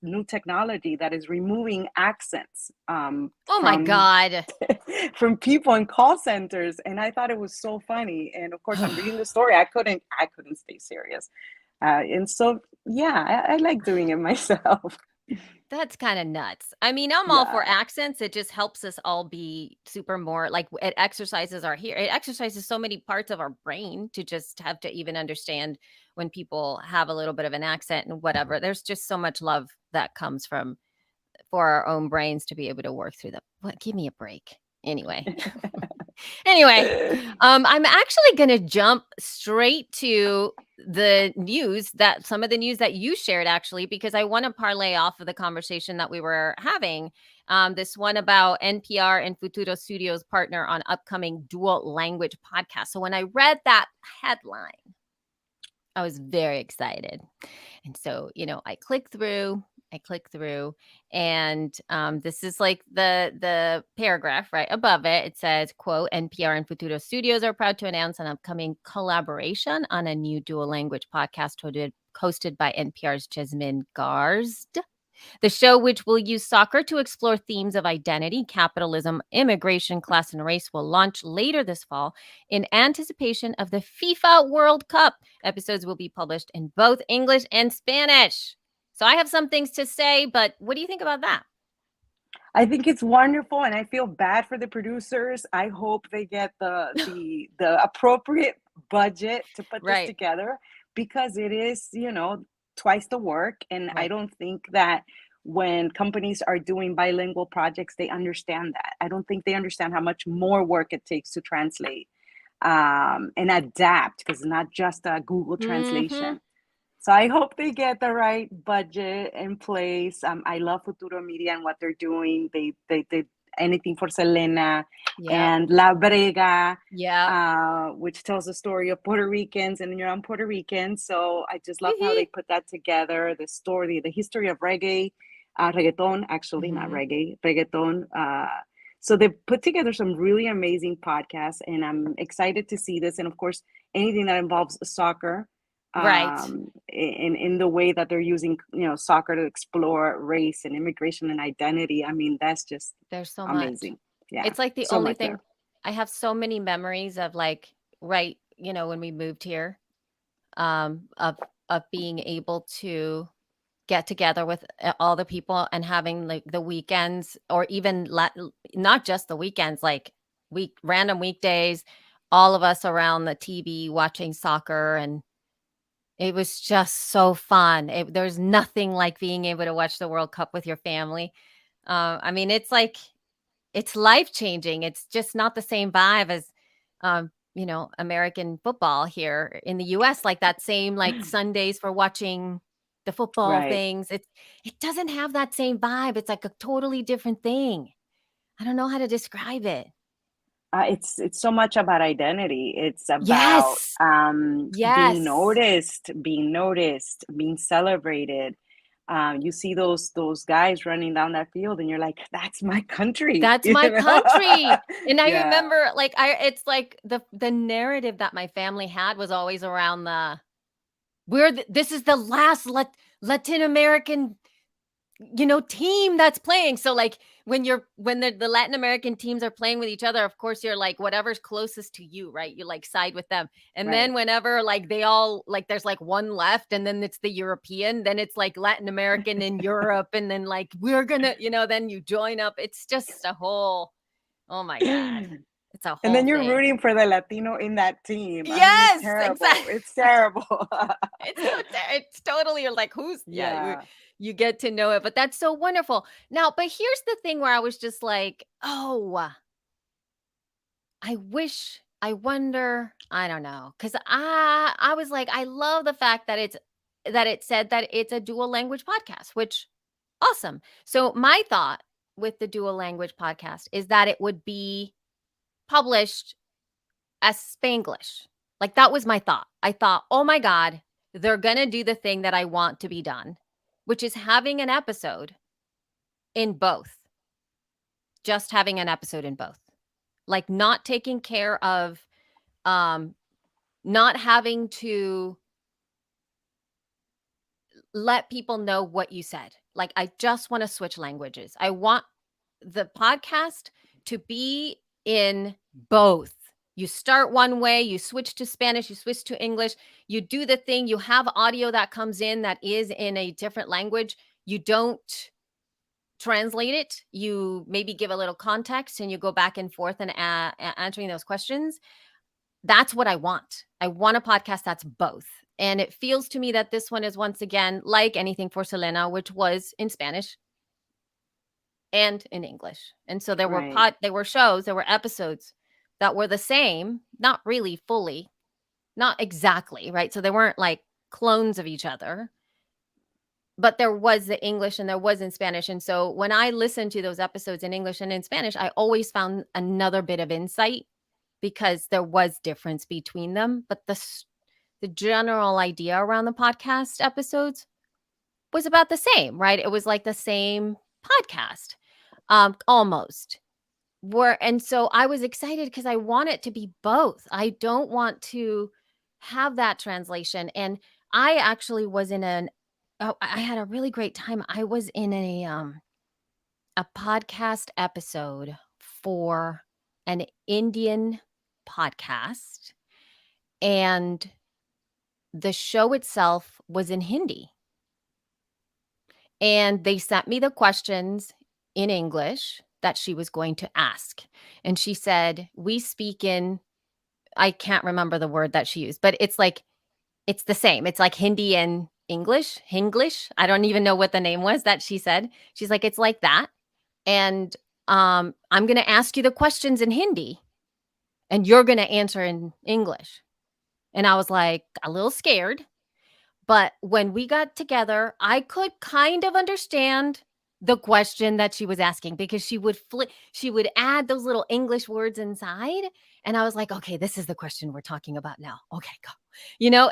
new technology that is removing accents Oh my from god. from people in call centers, and I thought it was so funny. And of course, I'm reading the story. I couldn't stay serious. And so, yeah, I like doing it myself. That's kinda nuts. I mean, I'm all for Yeah. accents, it just helps us all be super more like, it exercises our it exercises so many parts of our brain to just have to even understand when people have a little bit of an accent and whatever. There's just so much love that comes from for our own brains to be able to work through them. What give me a break. Anyway. Anyway, I'm actually gonna jump straight to the news that some of the news that you shared actually, because I want to parlay off of the conversation that we were having. This one about NPR and Futuro Studios partner on upcoming dual language podcast. So when I read that headline, I was very excited. And so, I click through, and this is like the paragraph right above it. It says, "Quote: NPR and Futuro Studios are proud to announce an upcoming collaboration on a new dual language podcast hosted by NPR's Jasmine Garsd. The show, which will use soccer to explore themes of identity, capitalism, immigration, class, and race, will launch later this fall in anticipation of the FIFA World Cup. Episodes will be published in both English and Spanish." So I have some things to say, but what do you think about that? I think it's wonderful, and I feel bad for the producers. I hope they get the appropriate budget to put this Right, together, because it is, twice the work. And I right. don't think that when companies are doing bilingual projects, they understand that. I don't think they understand how much more work it takes to translate and adapt, because it's not just a Google Mhm. translation. So I hope they get the right budget in place. I love Futuro Media and what they're doing. They did anything for Selena Yep, and La Brega, yep. which tells the story of Puerto Ricans, and I'm Puerto Rican, so I just love how they Hee put that together. The story, the history of reggae, reggaeton, actually, not Mhm. reggae, reggaeton. So they put together some really amazing podcasts, and I'm excited to see this. And of course, anything that involves soccer, Right. in the way that they're using, soccer to explore race and immigration and identity. I mean, that's just There's so much. amazing. Yeah, It's like the so only much there. thing I have so many memories of, like, right, when we moved here, of being able to get together with all the people and having like the weekends, or even not just the weekends, like random weekdays, all of us around the TV watching soccer, and it was just so fun. There's nothing like being able to watch the World Cup with your family. I mean, it's like it's life changing. It's just not the same vibe as, American football here in the US, like that same like Sundays for watching the football Right. things. It doesn't have that same vibe. It's like a totally different thing. I don't know how to describe it. It's so much about identity. It's about Yes. being Yes. noticed, being celebrated. You see those guys running down that field, and you're like, "That's my country," That's you my know? country. And I Yeah, remember, like, it's like the narrative that my family had was always around this is the last Latin American, team that's playing. So, like, when the Latin American teams are playing with each other, of course, you're like, whatever's closest to you, right? You, like, side with them. And right. then whenever, like, they all, like, there's, like, one left, and then it's the European, then it's, like, Latin American in Europe, and then, like, we're gonna, then you join up. It's just a whole, oh my God. It's a And whole then you're thing. rooting for the Latino in that team. I mean, it's Yes, terrible. exactly. It's terrible. It's totally, you're like, who's, yeah, Yeah, you get to know it, but that's so wonderful. Now, but here's the thing where I was just like, oh, I wonder, I don't know, because I was like, I love the fact that it said that it's a dual language podcast, which awesome. So my thought with the dual language podcast is that it would be published as Spanglish. Like, that was my thought. I thought, "Oh my god, they're gonna do the thing that I want to be done, which is having an episode in both. Just having an episode in both. Like, not taking care of, um, not having to let people know what you said. Like, I just wanna switch languages. I want the podcast to be in both. You start one way, you switch to Spanish, you switch to English, you do the thing, you have audio that comes in that is in a different language. You don't translate it. You maybe give a little context and you go back and forth and answering those questions. That's what I want. I want a podcast that's both. And it feels to me that this one is once again like Anything for Selena, which was in Spanish and in English. And so right. there were shows, there were episodes that were the same, not really fully, not exactly, right? So they weren't like clones of each other, but there was the English and there was in Spanish. And so when I listened to those episodes in English and in Spanish, I always found another bit of insight because there was difference between them, but the general idea around the podcast episodes was about the same, right? It was like the same podcast, almost. And so I was excited because I want it to be both. I don't want to have that translation. And I actually was in I had a really great time. I was in a podcast episode for an Indian podcast, and the show itself was in Hindi. And they sent me the questions in English that she was going to ask. And she said, "We speak in," I can't remember the word that she used, but it's the same. It's like Hindi and English, Hinglish. I don't even know what the name was that she said. She's like, "It's like that. And I'm going to ask you the questions in Hindi and you're going to answer in English." And I was like a little scared. But when we got together, I could kind of understand the question that she was asking because she would add those little English words inside, and I was like, "Okay, this is the question we're talking about now. Okay, go."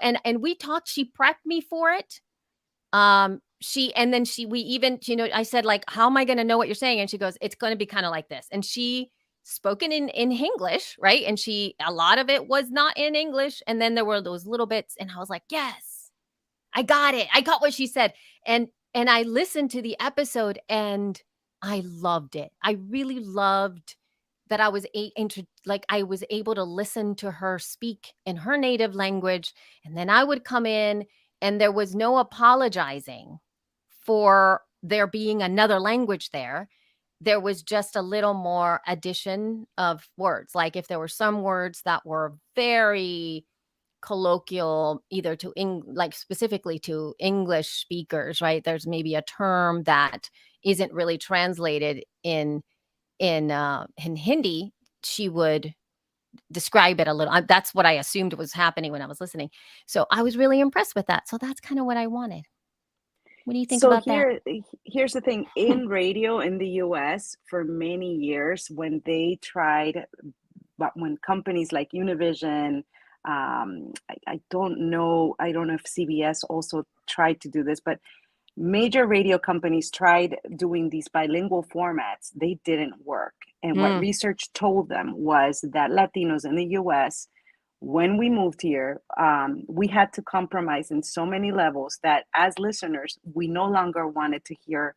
And we talked, she prepped me for it. She and then she we even, I said, like, "How am I gonna know what you're saying?" And she goes, "It's gonna be kinda like this." And she spoken in English, right? And a lot of it was not in English, and then there were those little bits, and I was like, "Yes. I got it. I got what she said." And I listened to the episode and I loved it. I really loved that I was able to listen to her speak in her native language, and then I would come in and there was no apologizing for there being another language there. There was just a little more addition of words. Like, if there were some words that were very colloquial, either like specifically to English speakers, right? There's maybe a term that isn't really translated in Hindi. She would describe it a little. That's what I assumed was happening when I was listening. So I was really impressed with that. So that's kind of what I wanted. What do you think So about that? here's the thing. In radio in the US, for many years, when they tried but when companies like Univision, I don't know, I don't know if CBS also tried to do this, but major radio companies tried doing these bilingual formats. They didn't work. And what Mm, research told them was that Latinos in the US, when we moved here, we had to compromise in so many levels that as listeners, we no longer wanted to hear,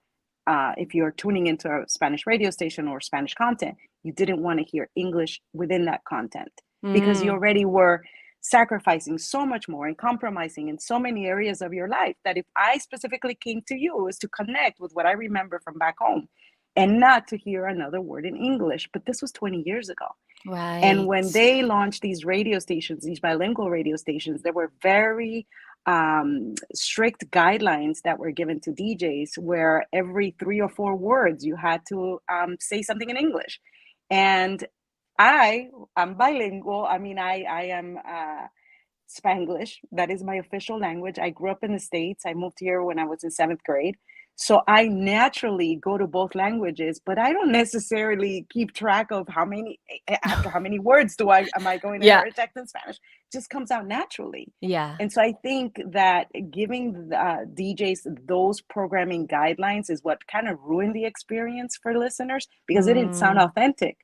if you're tuning into a Spanish radio station or Spanish content, you didn't want to hear English within that content because you mm, already were sacrificing so much more and compromising in so many areas of your life that if I specifically came to you, it was to connect with what I remember from back home and not to hear another word in English. But this was 20 years ago. And when right. they launched these radio stations, these bilingual radio stations, there were very strict guidelines that were given to DJs where every 3 or 4 words you had to say something in English. And I'm bilingual. I mean, I am Spanglish. That is my official language. I grew up in the States. I moved here when I was in seventh grade. So I naturally go to both languages, but I don't necessarily keep track of after how many words am I going to Yeah, interject in Spanish. It just comes out naturally. yeah. And so I think that giving the DJs those programming guidelines is what kind of ruined the experience for listeners because it didn't sound Mm, authentic.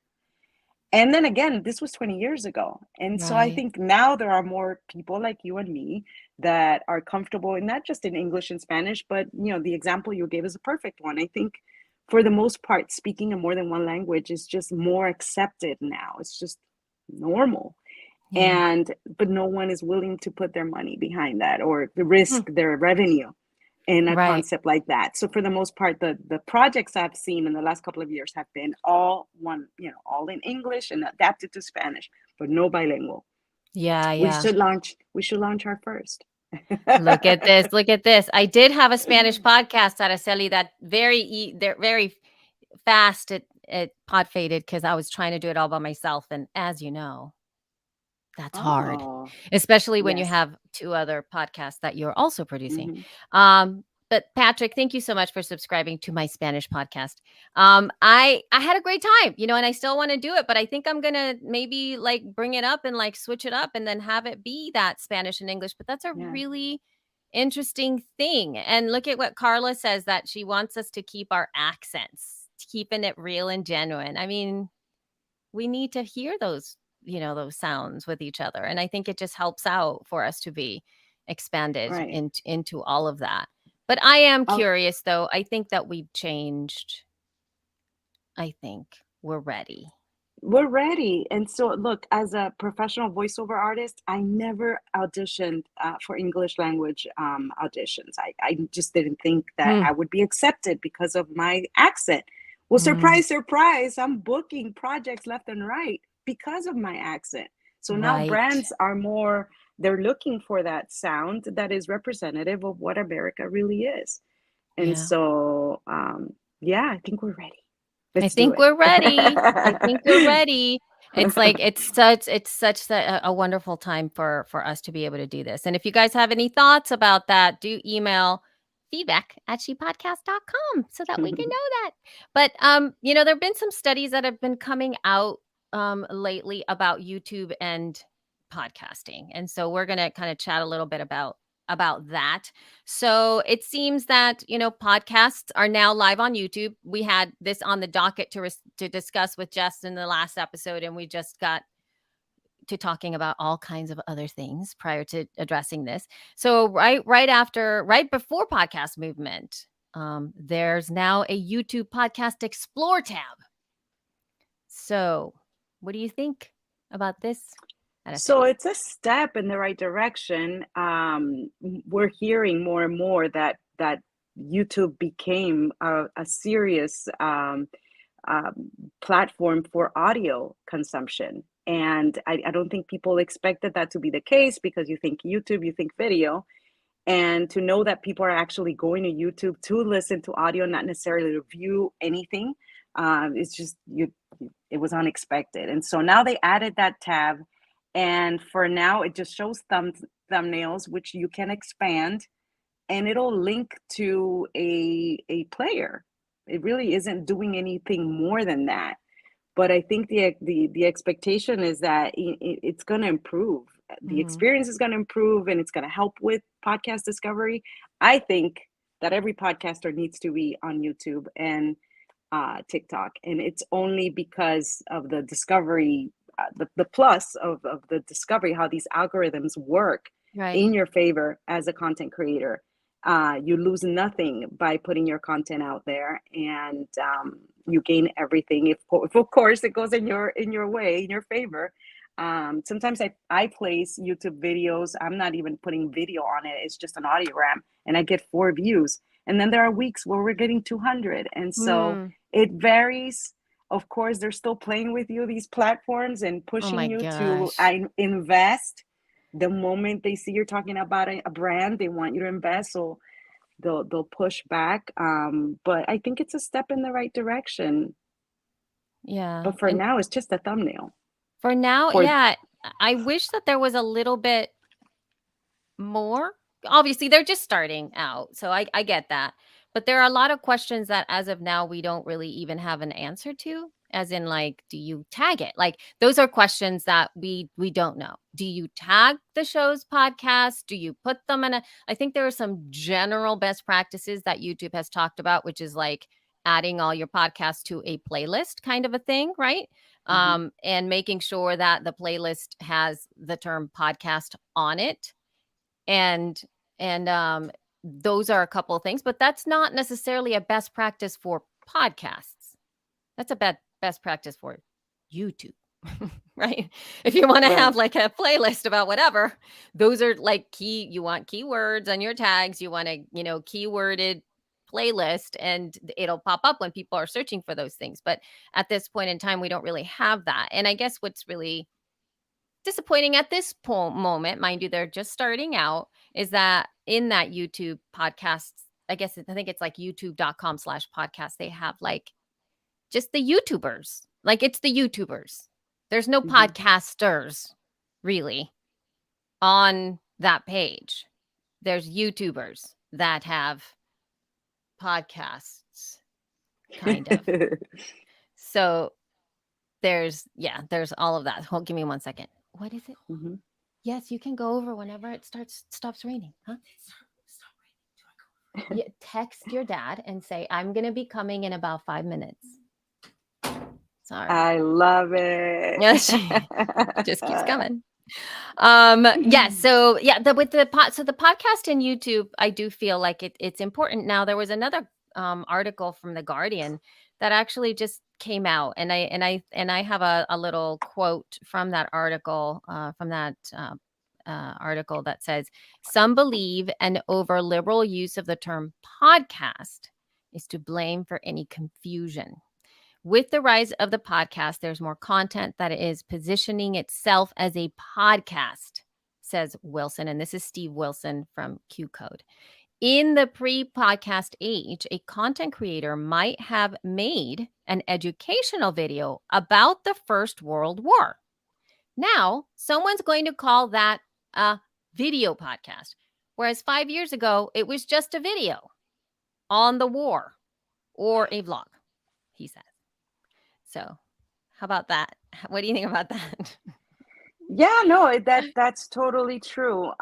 And then again, this was 20 years ago. And so I right. think now there are more people like you and me that are comfortable, and not just in English and Spanish, but the example you gave is a perfect one. I think for the most part, speaking in more than one language is just more accepted now. It's just normal. Yeah. And but no one is willing to put their money behind that or Mm, risk their revenue in a right. concept like that. So for the most part, the projects I've seen in the last couple of years have been all one, all in English and adapted to Spanish, but no bilingual. Yeah, We yeah. should launch our first. Look at this. Look at this. I did have a Spanish podcast, Araceli, that they're very fast it pod faded because I was trying to do it all by myself. And as you know, that's hard, Oh, especially when you yes. have 2 other podcasts that you're also producing. Hmm. But Patrick, thank you so much for subscribing to my Spanish podcast. I had a great time, and I still wanna do it, but I think I'm gonna maybe, like, bring it up and, like, switch it up and then have it be that Spanish and English, but that's a Yeah, really interesting thing, and look at what Carla says, that she wants us to keep our accents, keeping it real and genuine. I mean, we need to hear those sounds with each other, and I think it just helps out for us to be expanded right. into all of that. But I am Oh, curious, though. I think that we've changed. I think we're ready. we're ready. And so, look, as a professional voiceover artist, I never auditioned for English language auditions. I just didn't think that Hmm. I would be accepted because of my accent. Well, Mm, surprise, surprise, I'm booking projects left and right because of my accent. So now right. brands they're looking for that sound that is representative of what America really is. And Yeah. so, yeah, I think we're ready. I Let's do think it. we're ready. I think we're ready. It's like it's such a wonderful time for us to be able to do this. And if you guys have any thoughts about that, do email feedback@shepodcast.com so that we can know that. But there've been some studies that have been coming out lately about YouTube and podcasting. And so we're gonna kind of chat a little bit about that. So it seems that, podcasts are now live on YouTube. We had this on the docket to discuss with Jess in the last episode, and we just got to talking about all kinds of other things prior to addressing this. So right before podcast movement, there's now a YouTube podcast explore tab. So what do you think about this, So Araceli? it's a step in the right direction. We're hearing more and more that YouTube became a serious platform for audio consumption. And I don't think people expected that to be the case because you think YouTube, you think video. And to know that people are actually going to YouTube to listen to audio, not necessarily to view anything, it's just it was unexpected. And so now they added that tab, and for now it just shows thumbnails, which you can expand, and it'll link to a player. It really isn't doing anything more than that. But I think the expectation is that it's going to improve. The Mhm. experience is going to improve, and it's going to help with podcast discovery. I think that every podcaster needs to be on YouTube and TikTok, and it's only because of the discovery, the plus of the discovery, how these algorithms work Right. in your favor as a content creator. You lose nothing by putting your content out there, and you gain everything if of course it goes in your way, in your favor. Sometimes I place YouTube videos. I'm not even putting video on it. It's just an audiogram, and I get 4 views. And then there are weeks where we're getting 200, and so Mm. it varies. Of course, they're still playing with you, these platforms, and Oh pushing my you to gosh. invest. The moment they see you're talking about a brand, they want you to invest, so they'll push back. But I think it's a step in the right direction. Yeah. But for And now, it's just a thumbnail. for now, For yeah, I wish that there was a little bit more? Obviously, they're just starting out, so I get that. But there are a lot of questions that as of now we don't really even have an answer to, as in like, do you tag it? Like those are questions that we don't know. Do you tag the show's podcast? Do you put them in a I think there are some general best practices that YouTube has talked about, which is like adding all your podcasts to a playlist kind of a thing, right? Mhm. And making sure that the playlist has the term podcast on it and and those are a couple of things, but that's not necessarily a best practice for podcasts. That's a best practice for YouTube. Right? If you want to have Right. like a playlist about whatever, those are like you want keywords on your tags, you want a, keyworded playlist and it'll pop up when people are searching for those things. But at this point in time, we don't really have that. And I guess what's really disappointing at this moment, mind you, they're just starting out, is that in that YouTube podcasts, I think it's like youtube.com/podcast, they have like just the YouTubers. Like it's the YouTubers. There's no Mhm. podcasters really on that page. There's YouTubers that have podcasts, kind of. So there's all of that. Hold, give me 1 second. What is it? Mhm. Yes, you can go over whenever it stops raining, huh? Yeah, text your dad and say, "I'm gonna be coming in about 5 minutes." Sorry. I love it. Yeah, she just keeps coming. Yes, so yeah, the podcast and YouTube, I do feel like it's important. Now, there was another article from The Guardian that actually just came out, and I have a little quote from that article, article that says, "Some believe an over liberal use of the term podcast is to blame for any confusion. With the rise of the podcast, there's more content that is positioning itself as a podcast," says Wilson. And this is Steve Wilson from Q Code. "In the pre podcast age, a content creator might have made an educational video about the First World War. Now, someone's going to call that a video podcast. Whereas 5 years ago, it was just a video on the war or a vlog," he says. So, how about that? What do you think about that? Yeah, no, that's totally true.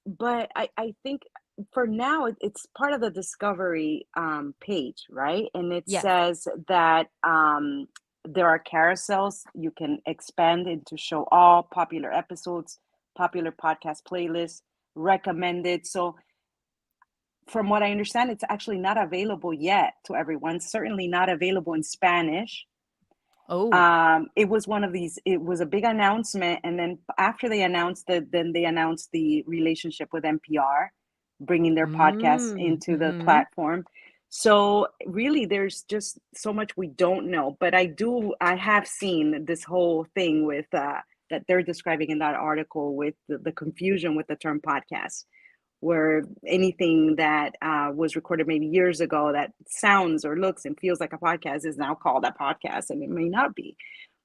But I think for now it's part of the discovery page, right? And it Yes. says that there are carousels you can expand into show all popular episodes, popular podcast playlists, recommended. So from what I understand, it's actually not available yet to everyone. Certainly not available in Spanish. Oh. It was one of these, it was a big announcement, and then after they announced that, then they announced the relationship with NPR, bringing their podcast into the Mhm. platform. So really there's just so much we don't know, but I have seen this whole thing with that they're describing in that article with the confusion with the term podcast, where anything that was recorded maybe years ago that sounds or looks and feels like a podcast is now called a podcast, and it may not be.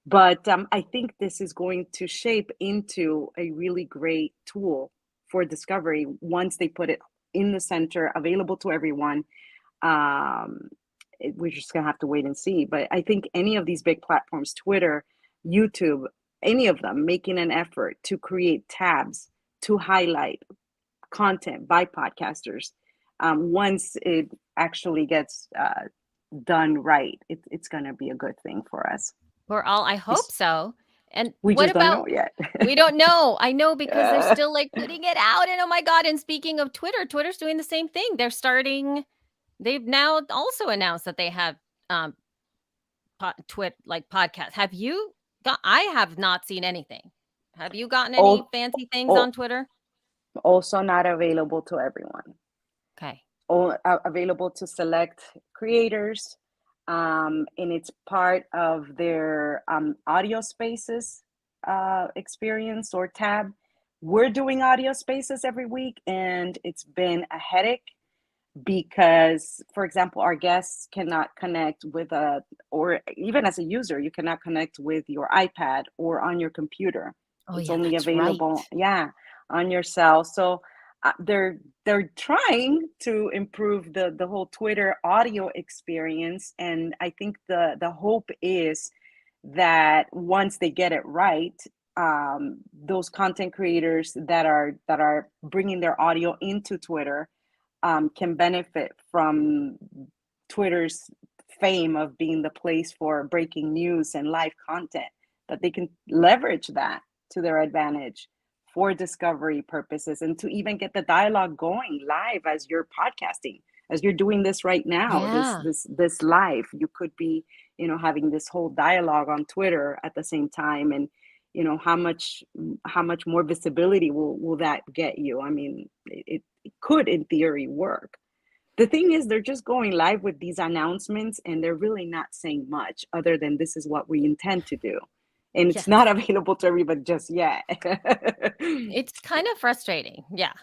But I think this is going to shape into a really great tool for discovery once they put it in the center, available to everyone. Um, we're just gonna have to wait and see. But I think any of these big platforms, Twitter, YouTube, any of them, making an effort to create tabs to highlight content by podcasters, once it actually gets done right, it's going to be a good thing for us. I hope so. And We what just don't about know yet. we don't know. I know because they're still like putting it out. And oh my God. And speaking of Twitter, Twitter's doing the same thing. They've now also announced that they have um podcasts. Have you I have not seen anything. Have you gotten any Oh, fancy things oh, on Twitter? also not available to everyone. Okay. Available to select creators, and it's part of their audio spaces experience or tab. We're doing audio spaces every week, and it's been a headache because, for example, our guests cannot connect with or even as a user, you cannot connect with your iPad or on your computer. Oh It's yeah, only that's right. available, yeah, on your cell. So they're trying to improve the whole Twitter audio experience, and I think the hope is that once they get it right, those content creators that are bringing their audio into Twitter can benefit from Twitter's fame of being the place for breaking news and live content, that they can leverage that to their advantage for discovery purposes, and to even get the dialogue going live as you're podcasting, as you're doing this right now, Yeah. this live. You could be, having this whole dialogue on Twitter at the same time. And how much more visibility will that get you? I mean, it could in theory work. The thing is, they're just going live with these announcements, and they're really not saying much other than this is what we intend to do, and it's Yes. not available to everybody just yet. It's kind of frustrating. Yeah.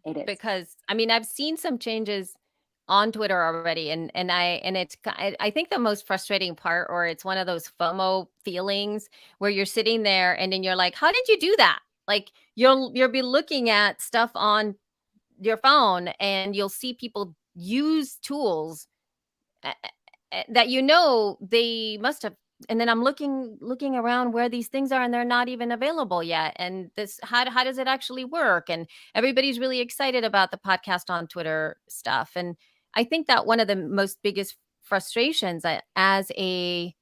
It is. Because I mean, I've seen some changes on Twitter already, I think the most frustrating part, or it's one of those FOMO feelings where you're sitting there and then you're like, how did you do that? Like you'll be looking at stuff on your phone and you'll see people use tools that they must have, and then I'm looking around where these things are and they're not even available yet, and this how does it actually work? And everybody's really excited about the podcast on Twitter stuff. And I think that one of the most biggest frustrations as a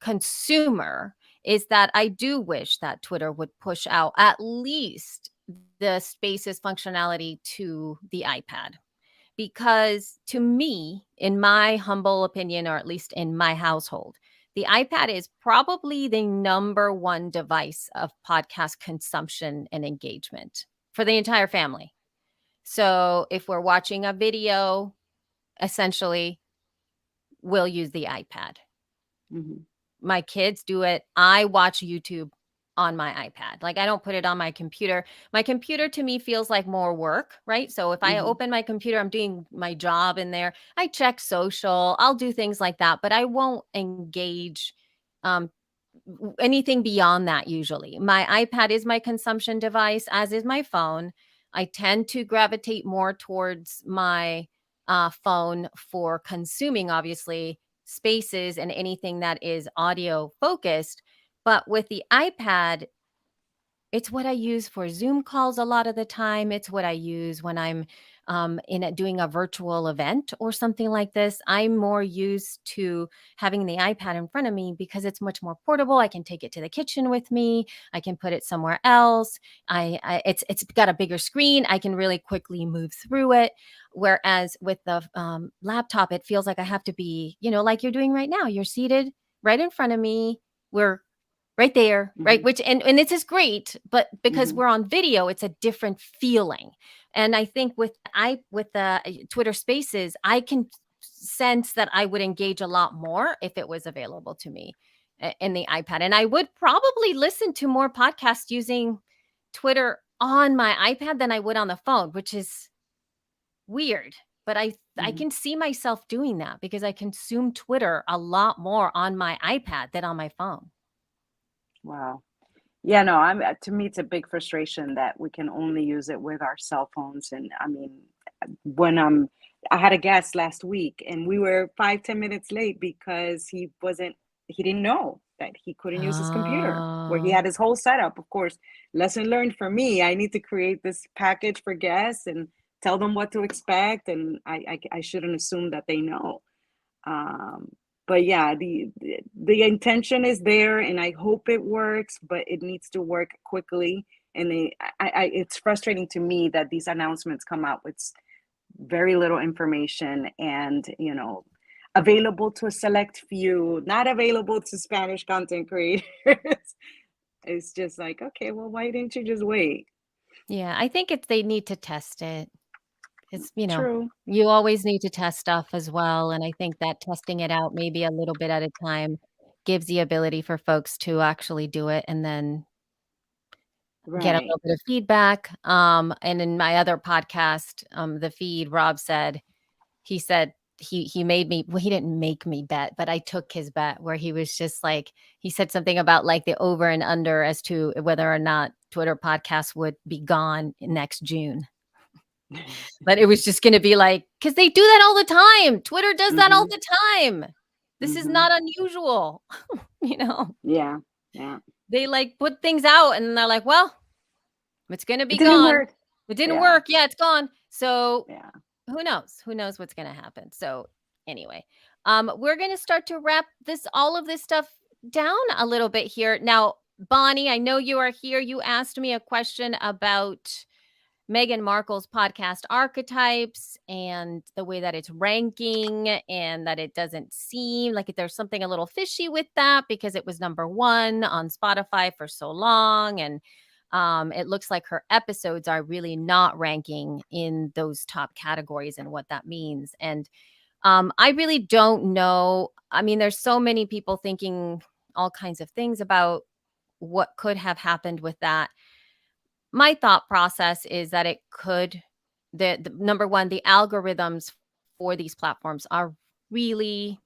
consumer is that I do wish that Twitter would push out at least the spaces functionality to the iPad, because to me, in my humble opinion, or at least in my household, the iPad is probably the number one device of podcast consumption and engagement for the entire family. So if we're watching a video, essentially, we'll use the iPad. Mm-hmm. My kids do it. I watch YouTube on my iPad. Like I don't put it on my computer. My computer to me feels like more work, right? So if I Mm-hmm. open my computer, I'm doing my job in there. I check social, I'll do things like that, but I won't engage um anything beyond that usually. My iPad is my consumption device, as is my phone. I tend to gravitate more towards my phone for consuming, obviously, spaces and anything that is audio focused. But with the iPad, it's what I use for Zoom calls a lot of the time. It's what I use when I'm doing a virtual event or something like this. I'm more used to having the iPad in front of me because it's much more portable. I can take it to the kitchen with me. I can put it somewhere else. It's got a bigger screen. I can really quickly move through it. Whereas with the laptop, it feels like I have to be, like you're doing right now. You're seated right in front of me. We're right there, right? Mm-hmm. Which and this is great, but because Mm-hmm. we're on video, it's a different feeling. And I think with the Twitter Spaces, I can sense that I would engage a lot more if it was available to me in the iPad. And I would probably listen to more podcasts using Twitter on my iPad than I would on the phone, which is weird. But I Mm-hmm. can see myself doing that because I consume Twitter a lot more on my iPad than on my phone. Wow. Yeah, no, to me, it's a big frustration that we can only use it with our cell phones. And I mean, when I had a guest last week and we were 5-10 minutes late because he didn't know that he couldn't use his computer where he Oh, had his whole setup. Of course, lesson learned for me. I need to create this package for guests and tell them what to expect, and I shouldn't assume that they know. um but yeah, the intention is there and I hope it works, but it needs to work quickly. And it's frustrating to me that these announcements come out with very little information, and available to a select few, not available to Spanish content creators. It's just like, okay, well, why didn't you just wait? yeah, I think it's they need to test it. It's, True. you always need to test stuff as well, and I think that testing it out maybe a little bit at a time gives the ability for folks to actually do it and then get a Right. little bit of feedback. And in my other podcast, The Feed, Rob said he said he made me well, he didn't make me bet, but I took his bet where he was just like he said something about like the over and under as to whether or not Twitter podcasts would be gone next June. But it was just gonna be like, because they do that all the time. Twitter does that all Mm-hmm. the time. This is Mm-hmm. not unusual, you know? Yeah. Yeah. They, like, put things out and they're like, "Well, it's gonna It be didn't gone. work. It didn't Yeah. work. Yeah, it's gone." So, Yeah. who knows? Who knows what's gonna happen? So, anyway, we're gonna start to wrap all of this stuff down a little bit here. Now, Bonnie, I know you are here. You asked me a question about Meghan Markle's podcast archetypes and the way that it's ranking, and that it doesn't seem like there's something a little fishy with that because it was number one on Spotify for so long. And it looks like her episodes are really not ranking in those top categories and what that means. And I really don't know. I mean, there's so many people thinking all kinds of things about what could have happened with that. My thought process is that it could the number 1, the algorithms for these platforms are really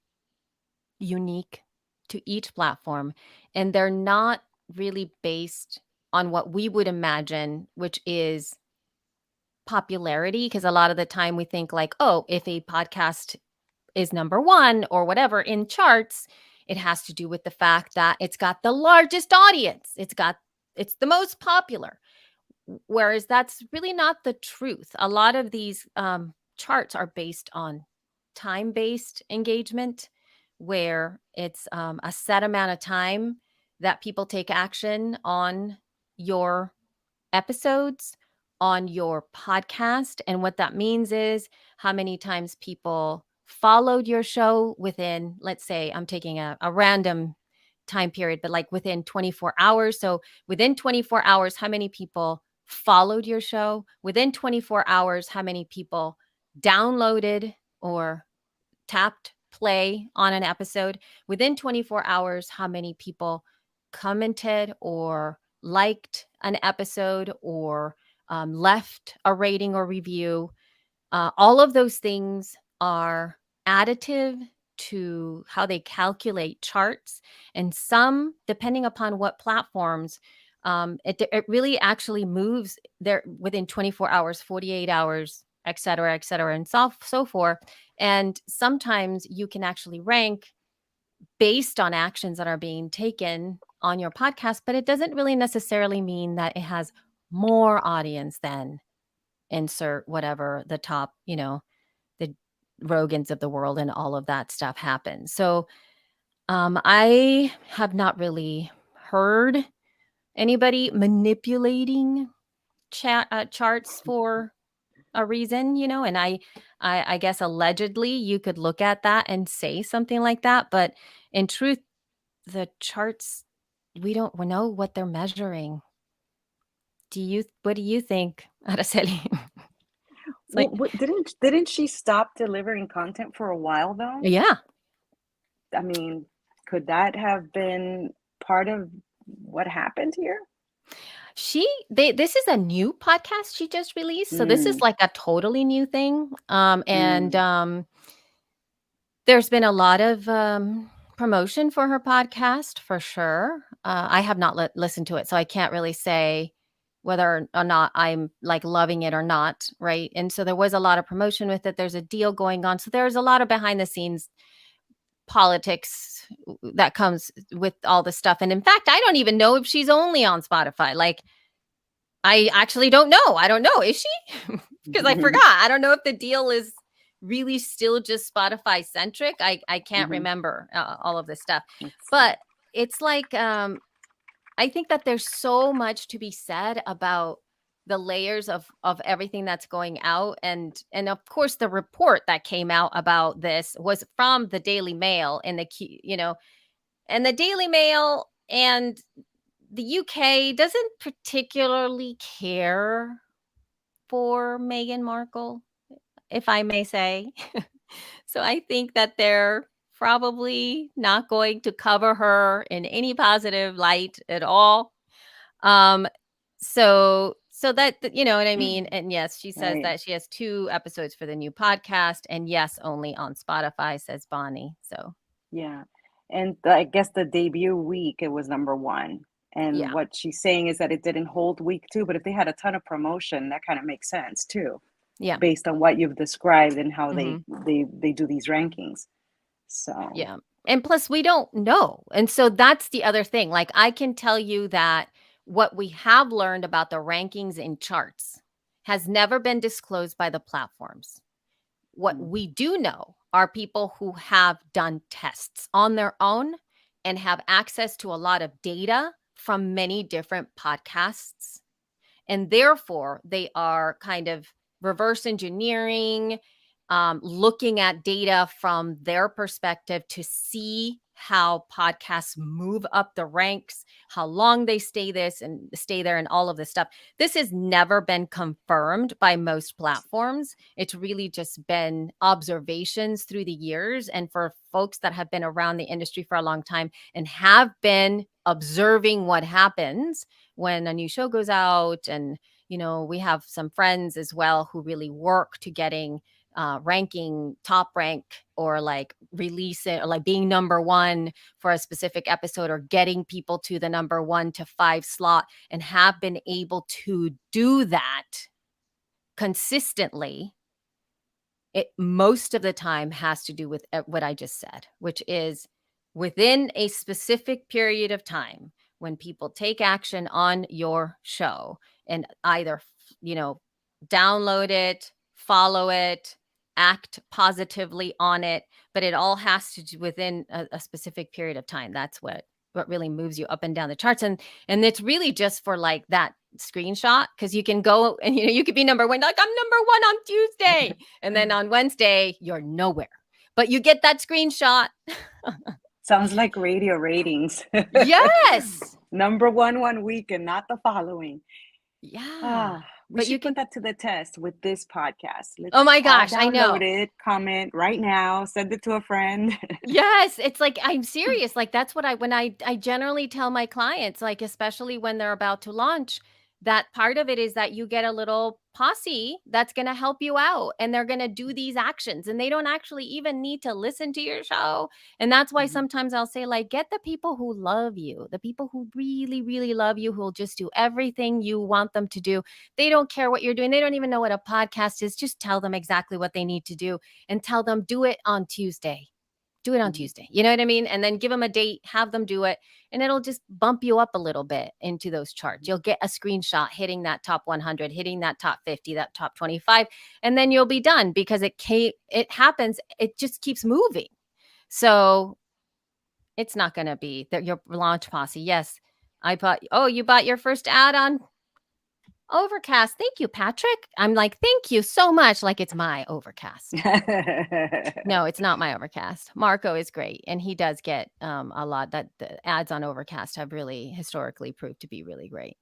unique to each platform, and they're not really based on what we would imagine, which is popularity. Because a lot of the time we think like, "Oh, if a podcast is number 1 or whatever in charts, it has to do with the fact that it's got the largest audience. It's the most popular." Whereas that's really not the truth. A lot of these charts are based on time based engagement, where it's a set amount of time that people take action on your episodes, on your podcast. And what that means is how many times people followed your show within, let's say, I'm taking a random time period, but like within 24 hours. So within 24 hours, how many people followed your show? Within 24 hours, how many people downloaded or tapped play on an episode? Within 24 hours, how many people commented or liked an episode or left a rating or review? All of those things are additive to how they calculate charts. And some, depending upon what platforms, it really actually moves there within 24 hours, 48 hours, et cetera, and so forth. And sometimes you can actually rank based on actions that are being taken on your podcast, but it doesn't really necessarily mean that it has more audience than insert whatever the top, the Rogans of the world and all of that stuff happens. So I have not really heard anybody manipulating charts for a reason, and I guess allegedly you could look at that and say something like that, but in truth, the charts, we don't know what they're measuring. What do you think, Araceli? It's Well, like, didn't she stop delivering content for a while though? yeah. I mean, could that have been part of what happened here? This is a new podcast she just released, so this is Mm, like a totally new thing. And mm, there's been a lot of promotion for her podcast for sure. I have not listened to it, so I can't really say whether or not I'm like loving it or not, right? And so there was a lot of promotion with it. There's a deal going on. So there's a lot of behind the scenes politics that comes with all this stuff. And in fact, I don't even know if she's only on Spotify. Like, I actually don't know. I don't know. Is she? Because I forgot. I don't know if the deal is really still just Spotify centric. I can't remember all of this stuff. But it's like I think that there's so much to be said about the layers of everything that's going out, and of course the report that came out about this was from the Daily Mail, and and the Daily Mail and the UK doesn't particularly care for Meghan Markle, if I may say. So I think that they're probably not going to cover her in any positive light at all. Um, so that you know what I mean? And yes, she says that she has 2 episodes for the new podcast, and yes, only on Spotify, says Bonnie. So Yeah. And I guess the debut week it was number 1. And yeah. what she's saying is that it didn't hold week 2, but if they had a ton of promotion, that kind of makes sense too, Yeah. based on what you've described and how Mhm. they do these rankings. So Yeah. And plus we don't know. And so that's the other thing. Like I can tell you that what we have learned about the rankings in charts has never been disclosed by the platforms. What we do know are people who have done tests on their own and have access to a lot of data from many different podcasts. And therefore, they are kind of reverse engineering, looking at data from their perspective to see how podcasts move up the ranks, how long they stay there and all of this stuff. This has never been confirmed by most platforms. It's really just been observations through the years. And for folks that have been around the industry for a long time and have been observing what happens when a new show goes out, and we have some friends as well who really work to getting ranking, top rank, or like release it, or like being number 1 for a specific episode, or getting people to the number 1 to 5 slot, and have been able to do that consistently. It most of the time has to do with what I just said, which is within a specific period of time, when people take action on your show and either, download it, follow it, act positively on it, but it all has to do within a specific period of time. That's what really moves you up and down the charts. And it's really just for like that screenshot, because you can go and you could be number 1, like I'm number 1 on Tuesday, and then on Wednesday you're nowhere, but you get that screenshot. sounds like radio ratings. Yes. Number 1 week and not the following. Yeah. We But should put that to the test with this podcast. Let's oh my all gosh, I know. download it, comment right now, send it to a friend. Yes, it's like I'm serious. Like that's what I generally tell my clients, like especially when they're about to launch, that part of it is that you get a little posse that's going to help you out, and they're going to do these actions, and they don't actually even need to listen to your show. And that's why sometimes I'll say, like, get the people who love you, the people who really really love you, who will just do everything you want them to do. They don't care what you're doing. They don't even know what a podcast is. Just tell them exactly what they need to do, and tell them do it on Tuesday. Do it on Tuesday. You know what I mean? And then give them a date, have them do it, and it'll just bump you up a little bit into those charts. You'll get a screenshot hitting that top 100, hitting that top 50, that top 25, and then you'll be done, because it happens. It just keeps moving. So it's not going to be that your launch posse. Yes, you bought your first ad on Overcast. Thank you, Patrick. I'm like, thank you so much. Like it's my Overcast. No, it's not my Overcast. Marco is great, and he does get a lot. That the ads on Overcast have really historically proved to be really great.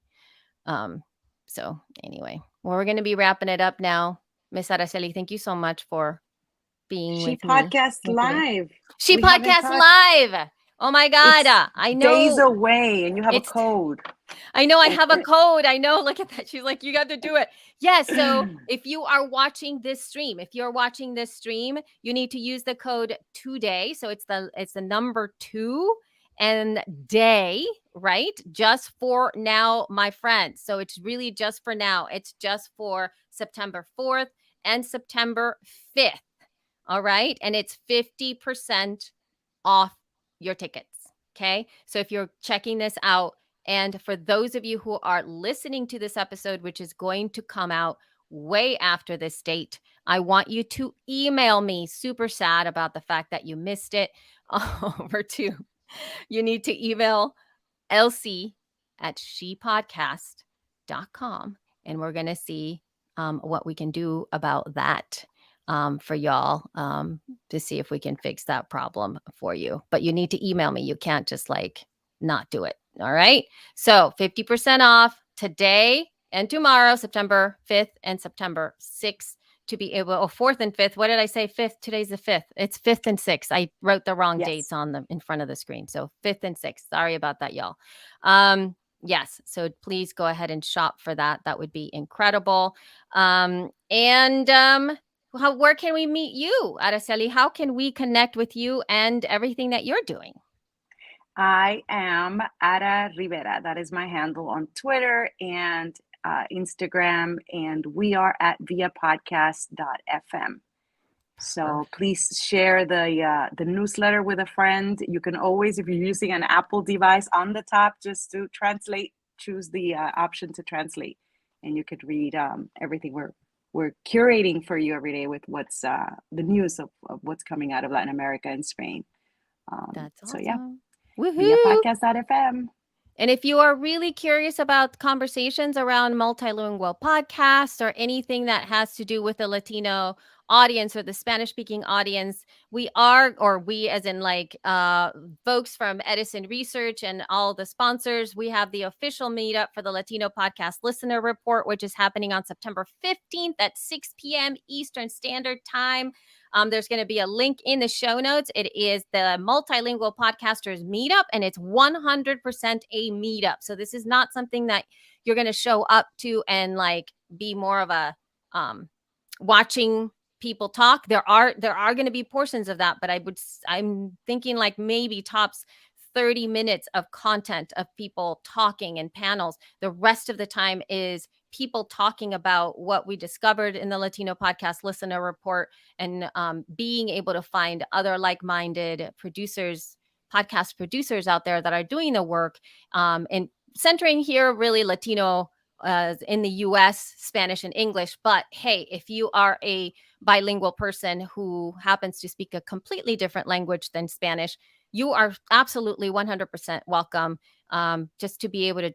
So anyway, well, we're going to be wrapping it up now. Miss Aracely, thank you so much for being She with me podcasts here today. live. She We haven't podcasts talked. live. Oh my God. It's I days know. away, and you have a It's code. I know I have a code. I know. Look at that. She's like, you got to do it. Yes. So if you are watching this stream, you need to use the code today. So it's the number 2, and day, right? Just for now, my friends. So it's really just for now. It's just for September 4th and September 5th. All right. And it's 50% off your tickets. Okay. So if you're checking this out, and for those of you who are listening to this episode, which is going to come out way after this date, I want you to email me super sad about the fact that you missed it over to, you need to email Elsie at shepodcast.com. And we're going to see what we can do about that for y'all to see if we can fix that problem for you. But you need to email me. You can't just like not do it. All right. So 50% off today and tomorrow, September 5th and September 6th. To be able, 4th and 5th. What did I say? 5th. Today's the 5th. It's 5th and 6th. I wrote the wrong dates on the in front of the screen. So 5th and 6th. Sorry about that, y'all. Yes. So please go ahead and shop for that. That would be incredible. Where can we meet you, Aracely? How can we connect with you and everything that you're doing? I am Ara Rivera. That is my handle on Twitter and Instagram, and we are at viapodcast.fm. So please share the newsletter with a friend. You can always, if you're using an Apple device, on the top, just to translate, choose the option to translate, and you could read everything we're curating for you every day with what's the news of what's coming out of Latin America and Spain. That's awesome. So yeah, Woohoo! viapodcast.fm. And if you are really curious about conversations around multilingual podcasts or anything that has to do with the Latino audience or the Spanish speaking audience, we as in like folks from Edison Research and all the sponsors, we have the official meetup for the Latino Podcast Listener Report, which is happening on September 15th at 6 p.m. Eastern Standard Time. There's going to be a link in the show notes. It is the Multilingual Podcasters Meetup, and it's 100% a meetup. So this is not something that you're going to show up to and like be more of a watching people talk. There are going to be portions of that, but I'm thinking like maybe tops 30 minutes of content of people talking and panels. The rest of the time is people talking about what we discovered in the Latino Podcast Listener Report, and being able to find other like-minded producers, podcast producers out there that are doing the work, and centering here really Latino in the US, Spanish and English. But hey, if you are a bilingual person who happens to speak a completely different language than Spanish, you are absolutely 100% welcome. Just to be able to,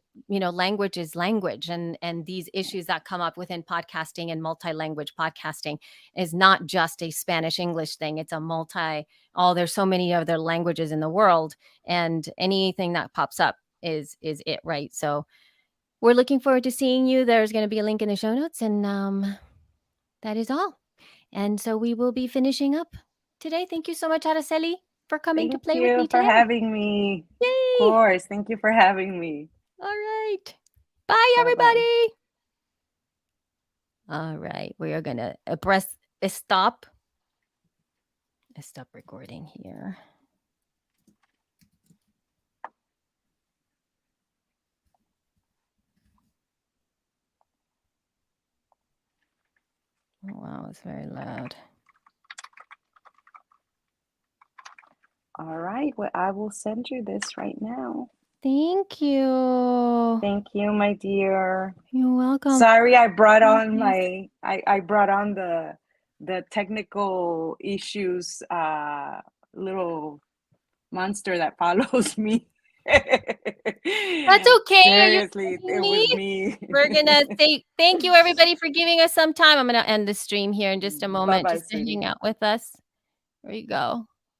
language is language, and these issues that come up within podcasting and multi-language podcasting is not just a Spanish English thing. It's a there's so many other languages in the world, and anything that pops up is it, right? So we're looking forward to seeing you. There's going to be a link in the show notes, and that is all. And so we will be finishing up today. Thank you so much, Aracely, for coming to play with me today. Thank you for having me. Yay! Of course. Thank you for having me. All right. Bye, everybody. All right. We are going to press stop. Stop recording here. Oh, wow, it's very loud. All right. Well, I will send you this right now. Thank you. Thank you, my dear. You're welcome. Sorry, I brought on I brought on the technical issues little monster that follows me. That's okay. Seriously, it was me. We're gonna say thank you, everybody, for giving us some time. I'm gonna end the stream here in just a moment, just to hang out with us. There you go.